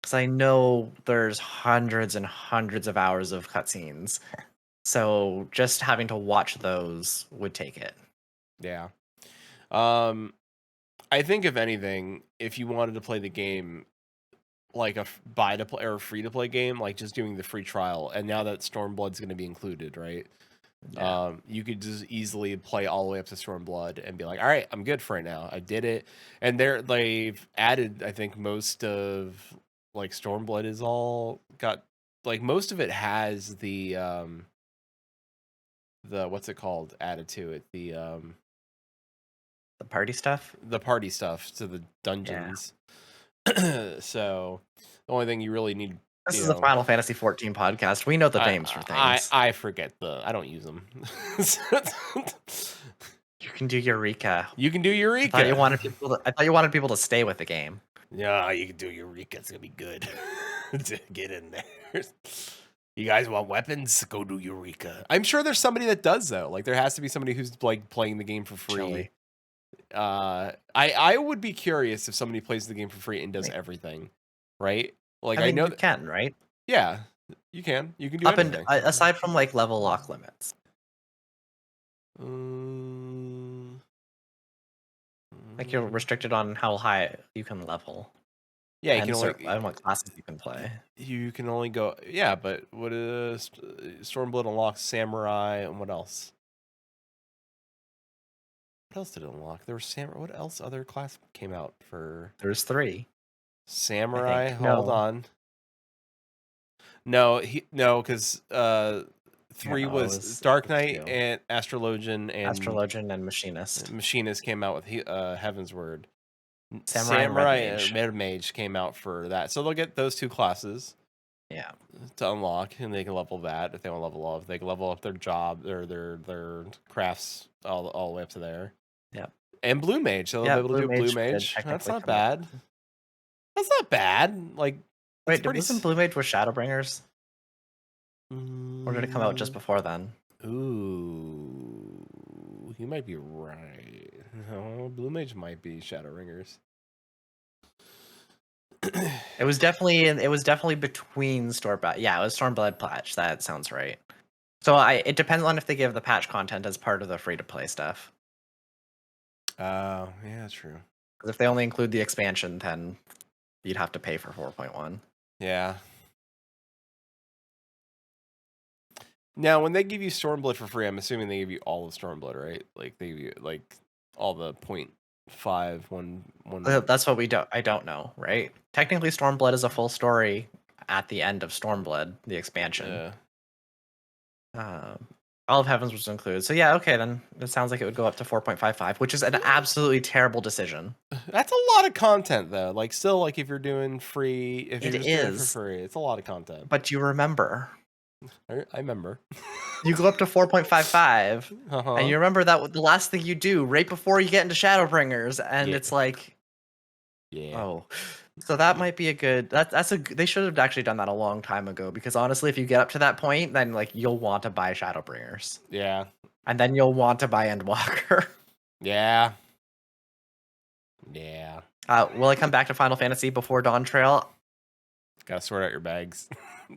Because I know there's hundreds and hundreds of hours of cutscenes. So just having to watch those would take it. Yeah. I think if anything, if you wanted to play the game like a buy to play or free to play game, like just doing the free trial, and now that Stormblood's going to be included, right? Yeah. You could just easily play all the way up to Stormblood and be like, all right, I'm good for it now. I did it. And they've added, I think, most of like Stormblood is all got like most of it has the what's it called added to it, the party stuff, party stuff to the dungeons. So the only thing you really need. This is a Final Fantasy 14 podcast. We know the names for things. I forget I don't use them. You can do Eureka. You can do Eureka. I thought you wanted people to stay with the game. Yeah, you can do Eureka. It's gonna be good. Get in there. You guys want weapons? Go do Eureka. I'm sure there's somebody that does though. Like there has to be somebody who's like playing the game for free. Chilly. I would be curious if somebody plays the game for free and does everything, right? Like I know you can, right? Yeah, you can. You can do up anything. and aside from like level lock limits. Like you're restricted on how high you can level. Yeah, you can only and what classes you can play. You can only go. Yeah, but what is Stormblood unlocks Samurai and what else? What else did it unlock? There was Samurai. What else? Other class came out for? There's 3. Samurai. Hold on. No, because 3 was Dark Knight and Astrologian and Machinist. Machinist came out with Heaven's Word. Samurai and Red Mage came out for that, so they'll get those 2 classes. Yeah. To unlock, and they can level that if they want to level up. They can level up their job or their crafts all the way up to there. Yeah. And Blue Mage, so they'll be able to do Blue Mage. That's not bad. That's not bad. Like, wait, wasn't Blue Mage with Shadowbringers? Or did it come out just before then? Ooh, you might be right. No, Blue Mage might be Shadowbringers. It was definitely between Stormblood. Yeah, it was Stormblood patch. That sounds right. So it depends on if they give the patch content as part of the free to play stuff. Oh, yeah, true. Because if they only include the expansion, then you'd have to pay for 4.1. Yeah. Now, when they give you Stormblood for free, I'm assuming they give you all of Stormblood, right? Like they give you like all the 0.5 one. That's what I don't know, right? Technically, Stormblood is a full story at the end of Stormblood, the expansion. Yeah. All of Heavens was included. So yeah, okay, then it sounds like it would go up to 4.55, which is an absolutely terrible decision. That's a lot of content, though. Like, still, like if you're doing free, if you're It just doing it for is. free, it's a lot of content. But you remember. I remember. You go up to 4.55, and you remember that the last thing you do right before you get into Shadowbringers, and it's like, oh, so that might be a good. They should have actually done that a long time ago, because honestly, if you get up to that point, then like you'll want to buy Shadowbringers. Yeah. And then you'll want to buy Endwalker. Yeah. Yeah. Will I come back to Final Fantasy before Dawn Trail? Gotta sort out your bags.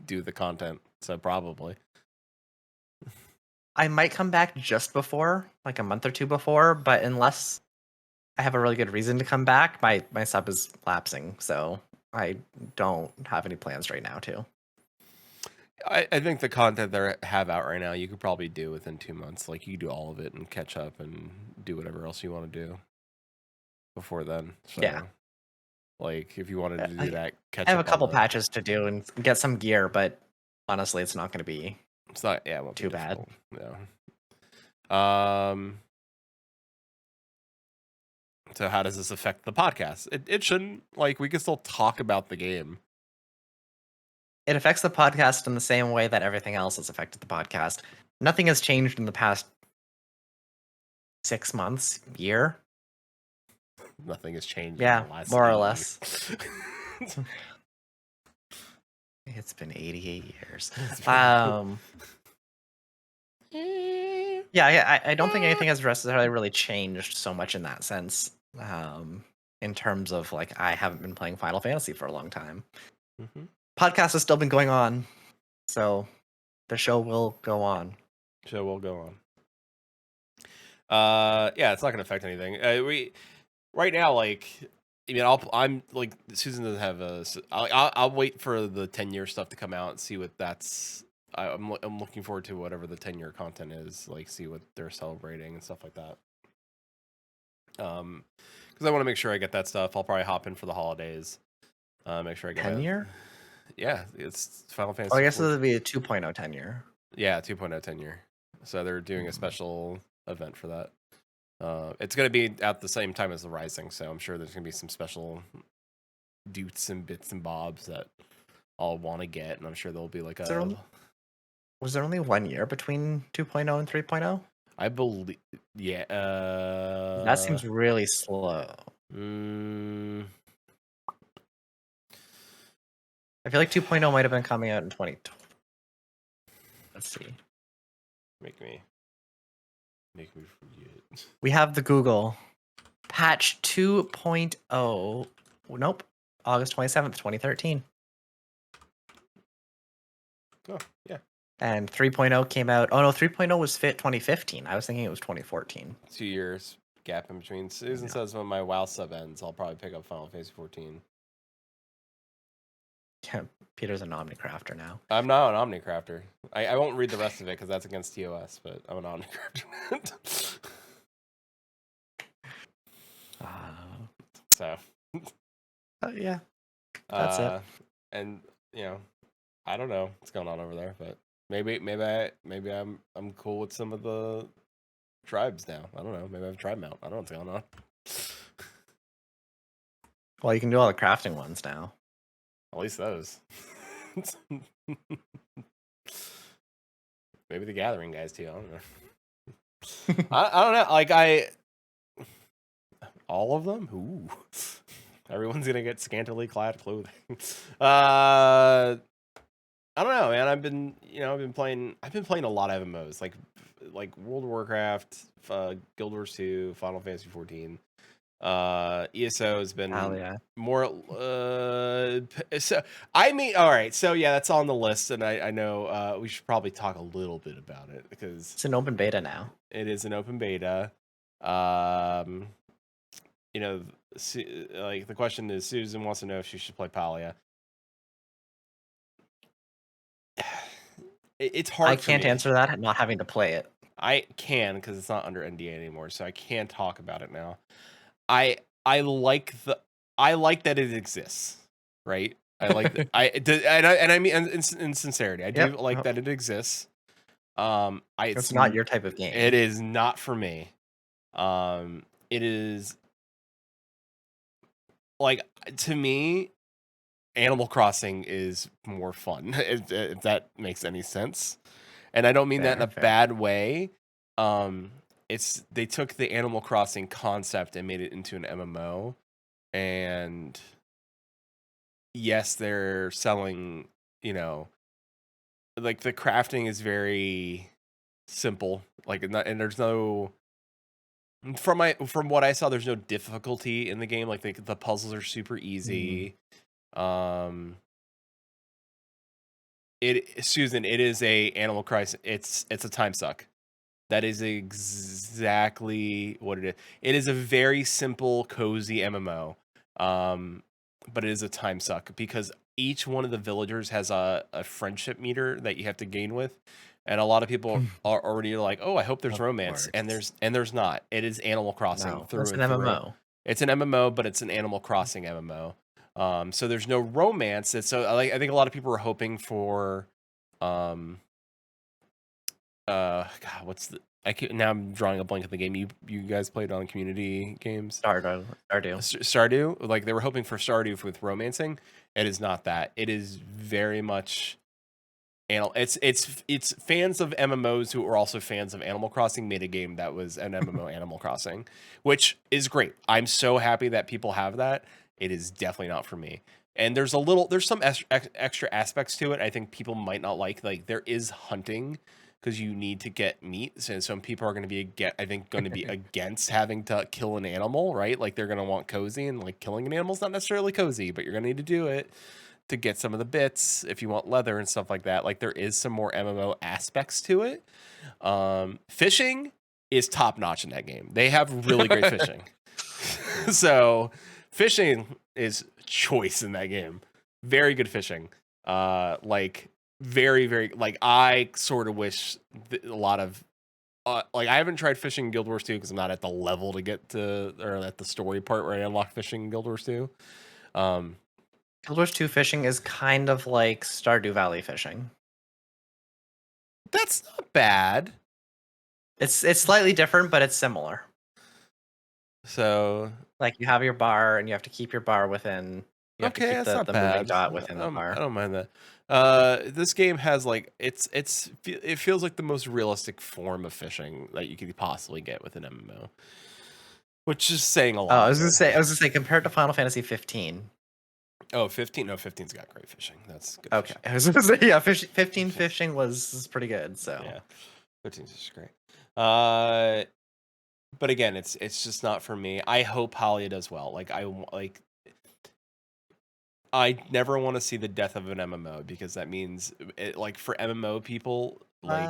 Do the content. So probably. I might come back just before, like a month or 2 before, but unless I have a really good reason to come back, my sub is lapsing, so I don't have any plans right now to. I think the content they have out right now, you could probably do within 2 months. Like, you could do all of it and catch up and do whatever else you want to do before then. So, Yeah. like, if you wanted to do that, catch I have a up on couple the- patches to do and get some gear, but honestly, it's not going to be It's not, yeah, it won't be too bad. difficult. No. So how does this affect the podcast? It shouldn't. Like, we can still talk about the game. It affects the podcast in the same way that everything else has affected the podcast. Nothing has changed in the past 6 months, year. Nothing has changed. Yeah, in the last more or 80 less. years. It's been 88 years. It's been- Yeah, I don't think anything has necessarily really changed so much in that sense. In terms of like, I haven't been playing Final Fantasy for a long time. Mhm. Podcast has still been going on, so the show will go on. Show will go on. Yeah, it's not gonna affect anything. We right now, like, I mean, I'm like, Susan doesn't have a. I'll wait for the 10-year stuff to come out and see what that's. I'm looking forward to whatever the 10-year content is. Like, see what they're celebrating and stuff like that. Because I want to make sure I get that stuff. I'll probably hop in for the holidays. Make sure I get 10-year? Yeah, it's Final Fantasy. Oh, I guess 14. it would be a 2.0 10-year. Yeah, 2.0 10-year. So they're doing a special event for that. It's going to be at the same time as the Rising, so I'm sure there's going to be some special doots and bits and bobs that I'll want to get, and I'm sure there'll be like a. Was there only 1 year between 2.0 and 3.0? I believe, yeah. That seems really slow. Mm, I feel like 2.0 might have been coming out in 2020. Let's see. make me forget. We have the Google patch 2.0. Nope. August 27th, 2013. Oh, yeah. And 3.0 came out. Oh no, 3.0 was 2015. I was thinking it was 2014. 2 years gap in between. Susan Yeah. says when my WoW sub ends, I'll probably pick up Final Fantasy 14. Yeah, Peter's an Omnicrafter now. I'm not an Omnicrafter. I won't read the rest of it because that's against TOS, but I'm an Omnicrafter. So. Yeah, that's it. And I don't know what's going on over there, but maybe I'm cool with some of the tribes now. I don't know. Maybe I have a tribe mount. I don't know what's going on. Well, you can do all the crafting ones now. At least those. Maybe the gathering guys too. I don't know. I don't know. Like all of them. Ooh. Everyone's gonna get scantily clad clothing. I don't know, man. I've been playing a lot of MMOs, like World of Warcraft, Guild Wars 2, Final Fantasy 14. ESO has been more. So I mean, all right. So yeah, that's on the list, and I know we should probably talk a little bit about it because it's an open beta now. It is an open beta. Like the question is, Susan wants to know if she should play Palia. It's hard. I can't answer that, not having to play it. I can because it's not under NDA anymore, so I can talk about it now. I like that it exists, right? I like I mean in sincerity, I do like that it exists. It's not your type of game. It is not for me. It is like, to me, Animal Crossing is more fun, if that makes any sense. And I don't mean that in a bad way. They took the Animal Crossing concept and made it into an MMO. And yes, they're selling, like the crafting is very simple. Like, and there's no, from what I saw, there's no difficulty in the game. Like the puzzles are super easy. Susan, it is a Animal Crossing. It's a time suck. That is exactly what it is. It is a very simple, cozy MMO. But it is a time suck because each one of the villagers has a friendship meter that you have to gain with, and a lot of people are already like, oh, I hope there's Of romance, and course. there's not. It is Animal Crossing No, through that's an and through. MMO. It's an MMO, but it's an Animal Crossing MMO. So there's no romance. And so I think a lot of people are hoping for, God, what's the? Now I'm drawing a blank of the game. You guys played on community games. Stardew. Stardew, like they were hoping for Stardew with romancing. It is not that. It is very much, it's fans of MMOs who are also fans of Animal Crossing made a game that was an MMO Animal Crossing, which is great. I'm so happy that people have that. It is definitely not for me. And there's some extra aspects to it. I think people might not like. Like there is hunting, because you need to get meat. So some people are going to be, going to be against having to kill an animal, right? Like they're going to want cozy, and like killing an animal is not necessarily cozy, but you're going to need to do it to get some of the bits if you want leather and stuff like that. Like there is some more MMO aspects to it. Fishing is top notch in that game. They have really great fishing. So fishing is choice in that game. Very good fishing. Like very, very, like I sort of wish a lot of like I haven't tried fishing in Guild Wars 2 because I'm not at the level to get to, or at the story part where I unlock fishing in Guild Wars 2. Guild Wars 2 fishing is kind of like Stardew Valley fishing. That's not bad. It's slightly different, but it's similar. So like you have your bar, and you have to keep your bar within. You have to keep the moving dot within the bar. I don't mind that. This game has like it feels like the most realistic form of fishing that you could possibly get with an MMO, which is saying a lot. Oh, I was gonna say compared to Final Fantasy 15. Oh, 15. No, 15's got great fishing. That's good. Okay, I was gonna say 15 fishing was pretty good. So yeah, 15's just great. But again, it's just not for me. I hope Halia does well. I never want to see the death of an MMO, because that means like for MMO people, like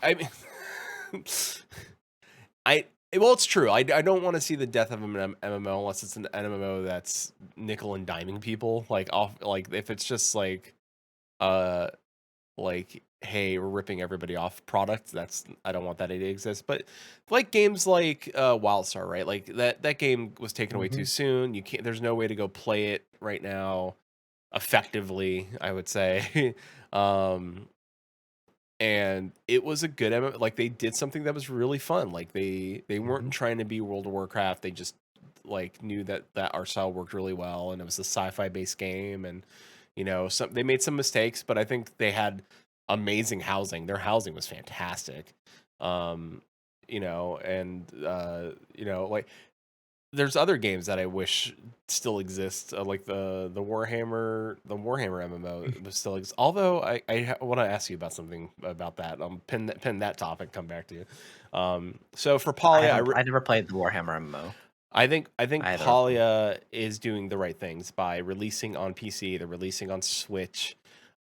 I mean, well, it's true. I don't want to see the death of an MMO unless it's an MMO that's nickel and diming people. Like if it's just like hey, we're ripping everybody off product. I don't want that to exist. But like games like WildStar, right? Like that game was taken away too soon. You can't. There's no way to go play it right now effectively, I would say. And it was a good MMO. Like they did something that was really fun. Like they weren't trying to be World of Warcraft. They just like knew that our style worked really well, and it was a sci-fi based game. And they made some mistakes, but I think they had amazing housing. Their housing was fantastic. Like there's other games that I wish still exist, like the Warhammer MMO still exists. Although I want to ask you about something about that. Pin that topic. Come back to you. So for Palia, I never played the Warhammer MMO. I think Palia is doing the right things by releasing on PC. They're releasing on Switch.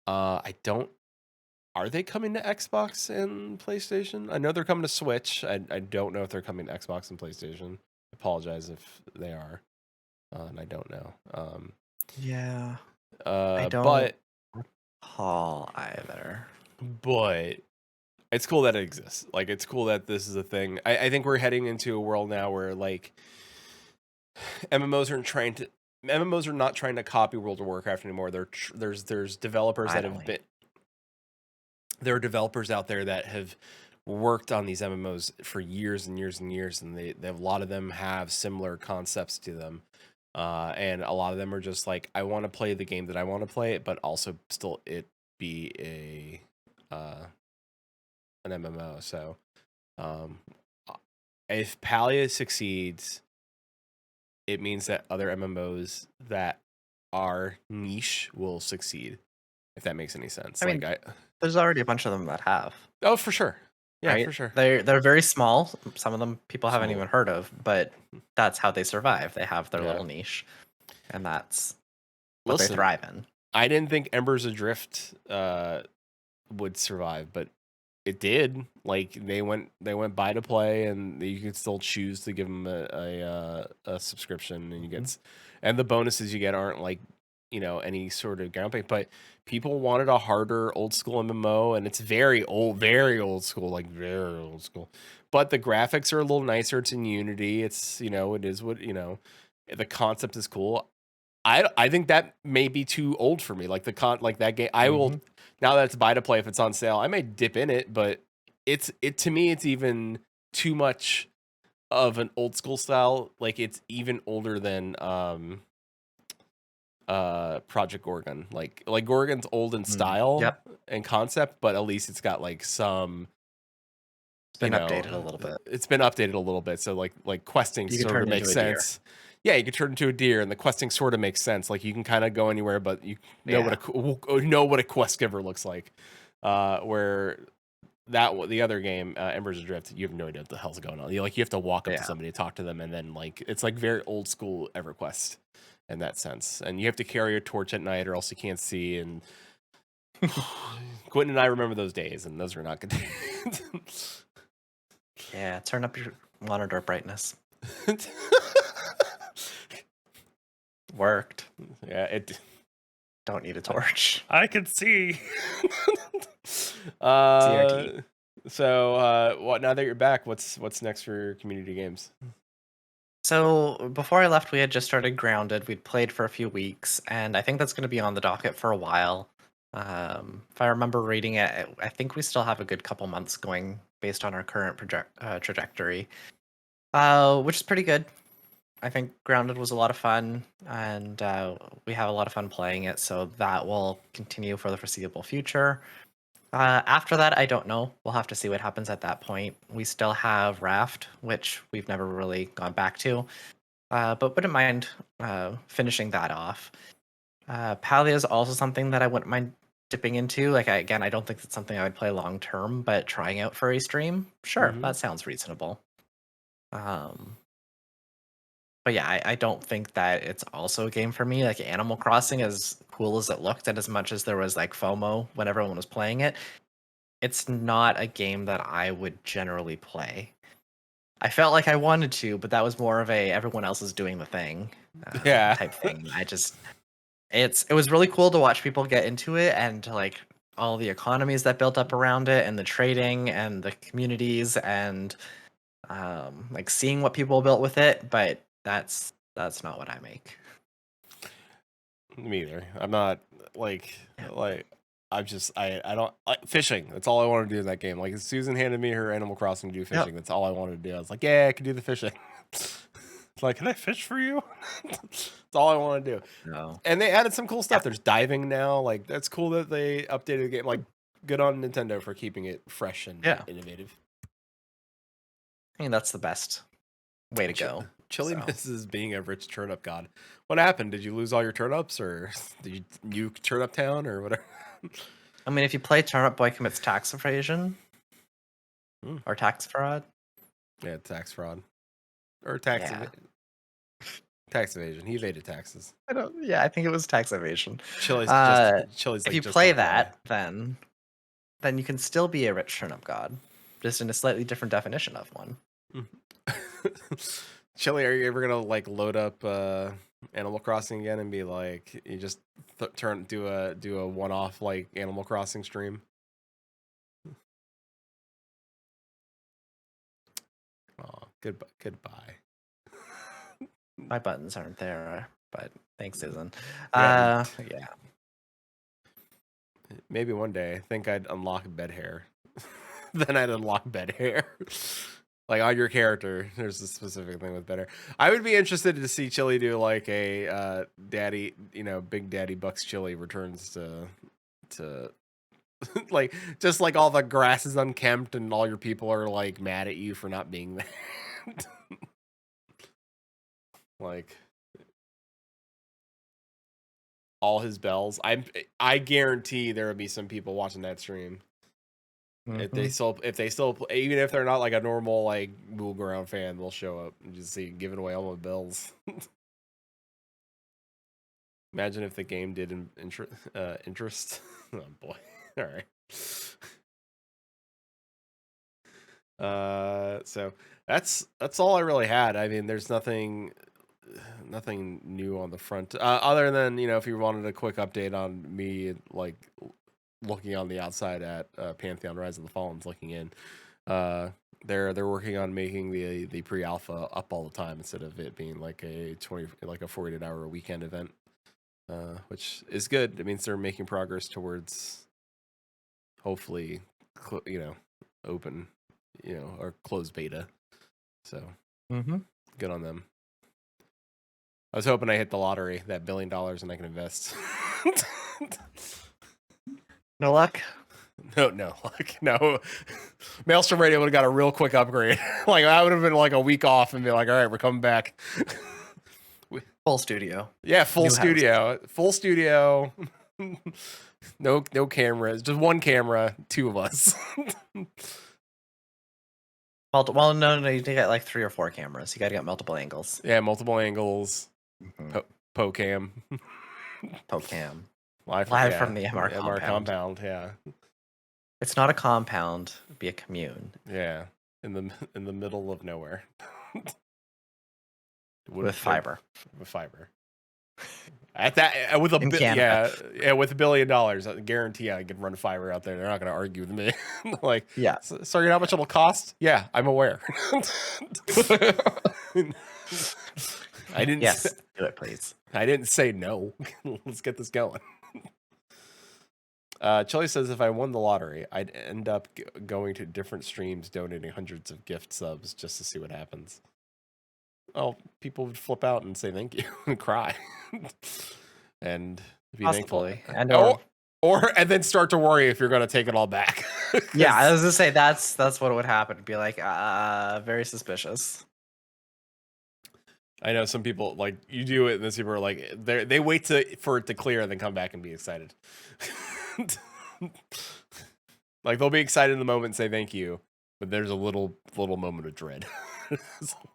Are they coming to Xbox and PlayStation? I know they're coming to Switch. I don't know if they're coming to Xbox and PlayStation. I apologize if they are, and I don't know. Yeah. I don't recall either. But it's cool that it exists. Like it's cool that this is a thing. I think we're heading into a world now where like MMOs are not trying to copy World of Warcraft anymore. There's developers that have been. There are developers out there that have worked on these MMOs for years and years and years, and they a lot of them have similar concepts to them, and a lot of them are just like, I want to play the game that I want to play, but also still it be an MMO. So, if Palia succeeds, it means that other MMOs that are niche will succeed. If that makes any sense. I mean, there's already a bunch of them that have. Oh, for sure. Yeah, right? For sure. They're very small. Some of them people haven't even heard of, but that's how they survive. They have their little niche, and that's what they thrive in. I didn't think Embers Adrift would survive, but it did. Like they went buy to play, and you could still choose to give them a subscription, and you get and the bonuses you get aren't like any sort of groundbreaking, but people wanted a harder old school MMO, and it's very old school, like very old school. But the graphics are a little nicer. It's in Unity. It's it is what the concept is cool. I think that may be too old for me. Like like that game. I will now that it's buy to play if it's on sale. I may dip in it, but to me it's even too much of an old school style. Like it's even older than Project Gorgon. Like Gorgon's old in style and concept, but at least it's got like some It's been updated a little bit. It's been updated a little bit, so like questing sort of makes sense. Yeah, you can turn into a deer, and the questing sort of makes sense. Like you can kind of go anywhere, but you know what a quest giver looks like. Where the other game, Embers Adrift, you have no idea what the hell's going on. You have to walk up to somebody to talk to them, and then like it's like very old school EverQuest in that sense. And you have to carry a torch at night, or else you can't see. And Quinton and I remember those days, and those were not good days. Yeah, turn up your monitor brightness. Worked. Yeah, it. Don't need a torch. I can see. CRT. So, what? Now that you're back, what's next for your community games? So before I left, we had just started Grounded. We'd played for a few weeks, and I think that's going to be on the docket for a while. If I remember reading it, I think we still have a good couple months going based on our current trajectory, which is pretty good. I think Grounded was a lot of fun, and we have a lot of fun playing it, so that will continue for the foreseeable future. After that, I don't know. We'll have to see what happens at that point. We still have Raft, which we've never really gone back to, but wouldn't mind finishing that off. Palia is also something that I wouldn't mind dipping into. Like, I don't think it's something I would play long term, but trying out for a stream, sure, that sounds reasonable. But yeah, I don't think that it's also a game for me. Like Animal Crossing, as cool as it looked, and as much as there was like FOMO when everyone was playing it, it's not a game that I would generally play. I felt like I wanted to, but that was more of a everyone else is doing the thing type thing. It was really cool to watch people get into it, and like all the economies that built up around it, and the trading and the communities, and like seeing what people built with it. But that's not what I make. Me either. I'm not I don't fishing. That's all I want to do in that game. Like Susan handed me her Animal Crossing to do fishing. That's all I wanted to do. I was like, yeah, I can do the fishing. It's like, can I fish for you? That's all I want to do. No. And they added some cool stuff. There's diving now. Like that's cool that they updated the game. Like good on Nintendo for keeping it fresh and innovative. I mean, that's the best way to go. Chili misses being a rich turnip god. What happened? Did you lose all your turnips, or did you Turnip Town, or whatever? I mean, if you play Turnip Boy commits tax evasion or tax fraud. Yeah, tax fraud or tax evasion. He evaded taxes. I think it was tax evasion. Chili's. If you play that, then you can still be a rich turnip god, just in a slightly different definition of one. Chili, are you ever gonna like load up Animal Crossing again and be like, you just do a one-off like Animal Crossing stream? Oh, goodbye. My buttons aren't there, but thanks, Susan. Yeah. Yeah. Maybe one day. I think I'd unlock bed hair. Then I'd unlock bed hair. Like on your character, there's a specific thing with bed hair. I would be interested to see Chili do like a daddy, Big Daddy Bucks Chili returns to like just like all the grass is unkempt and all your people are like mad at you for not being there. Like all his bells. I guarantee there will be some people watching that stream. If they still even if they're not like a normal like move around fan, they'll show up and just see giving away all the bells. Imagine if the game did interest. Oh boy. All right. So that's all I really had. I mean, there's nothing nothing new on the front. Other than if you wanted a quick update on me, like looking on the outside at Pantheon Rise of the Fallens, looking in. They're working on making the pre-alpha up all the time instead of it being like a 48-hour weekend event, which is good. It means they're making progress towards hopefully open or closed beta. So good on them. I was hoping I hit the lottery, that $1 billion, and I can invest. No luck. No, Maelstrom Radio would have got a real quick upgrade. Like I would have been like a week off and be like, all right, we're coming back. Full studio. Yeah, full New studio. house. Full studio. No cameras, just one camera, two of us. Well, no, you need to get like 3 or 4 cameras. You got to get multiple angles. Yeah, multiple angles. Po-cam. PoCam. Live from the MR compound. Yeah. It's not a compound. It'd be a commune. Yeah. In the middle of nowhere. With fiber. With fiber. At that, with with $1 billion, I guarantee I could run fiber out there. They're not going to argue with me. Like, yeah. So you know how much it'll cost? Yeah, I'm aware. I didn't. Yes, do it, please. I didn't say no. Let's get this going. Chili says if I won the lottery, I'd end up going to different streams, donating hundreds of gift subs just to see what happens. Oh, people would flip out and say thank you and cry, and be Possibly. thankful. And then start to worry if you're going to take it all back. Yeah, I was gonna say that's what would happen. Be like, very suspicious. I know some people like you do it, and then people are like, they wait for it to clear and then come back and be excited. Like they'll be excited in the moment and say thank you, but there's a little moment of dread.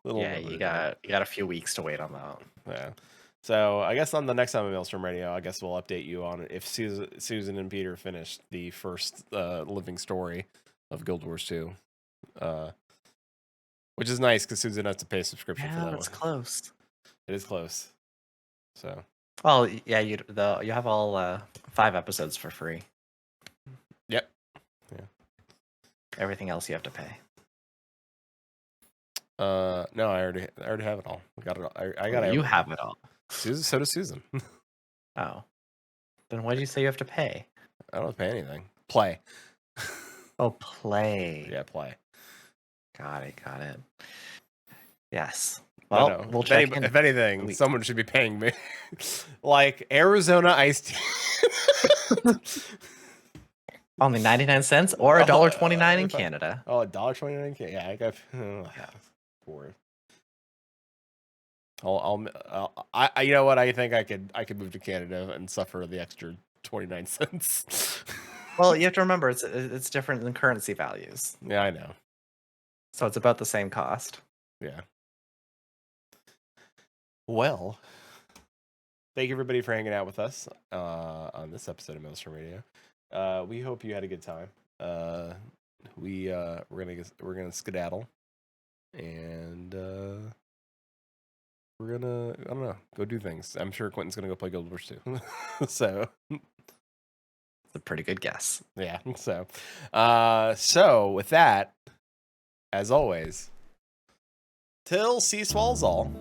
You got a few weeks to wait on that. Yeah. So I guess on the next time of Maelstrom Radio, I guess we'll update you on if Susan and Peter finished the first living story of Guild Wars 2, which is nice because Susan has to pay a subscription for that. It's close. It is close. So. Well, yeah, you have all 5 episodes for free. Yep. Yeah. Everything else you have to pay. No, I already have it all. I got it all. I got it. You have it all. Susan, so does Susan. Oh. Then why did you say you have to pay? I don't have to pay anything. Play. Oh, play. Yeah, play. Got it. Yes. Well, we'll check in. If anything, someone should be paying me. Like Arizona iced tea. Only 99 cents or $1.29 in Canada. Oh, $1.29 in Canada. Yeah, I got for it. You know what? I think I could move to Canada and suffer the extra 29 cents. Well, you have to remember it's different than currency values. Yeah, I know. So it's about the same cost. Yeah. Well, thank you everybody for hanging out with us on this episode of Maelstrom Radio. We hope you had a good time. We're gonna skedaddle, and we're gonna I don't know, go do things. I'm sure Quinton's gonna go play Guild Wars 2. So it's a pretty good guess. Yeah. So with that, as always, till sea swallows all.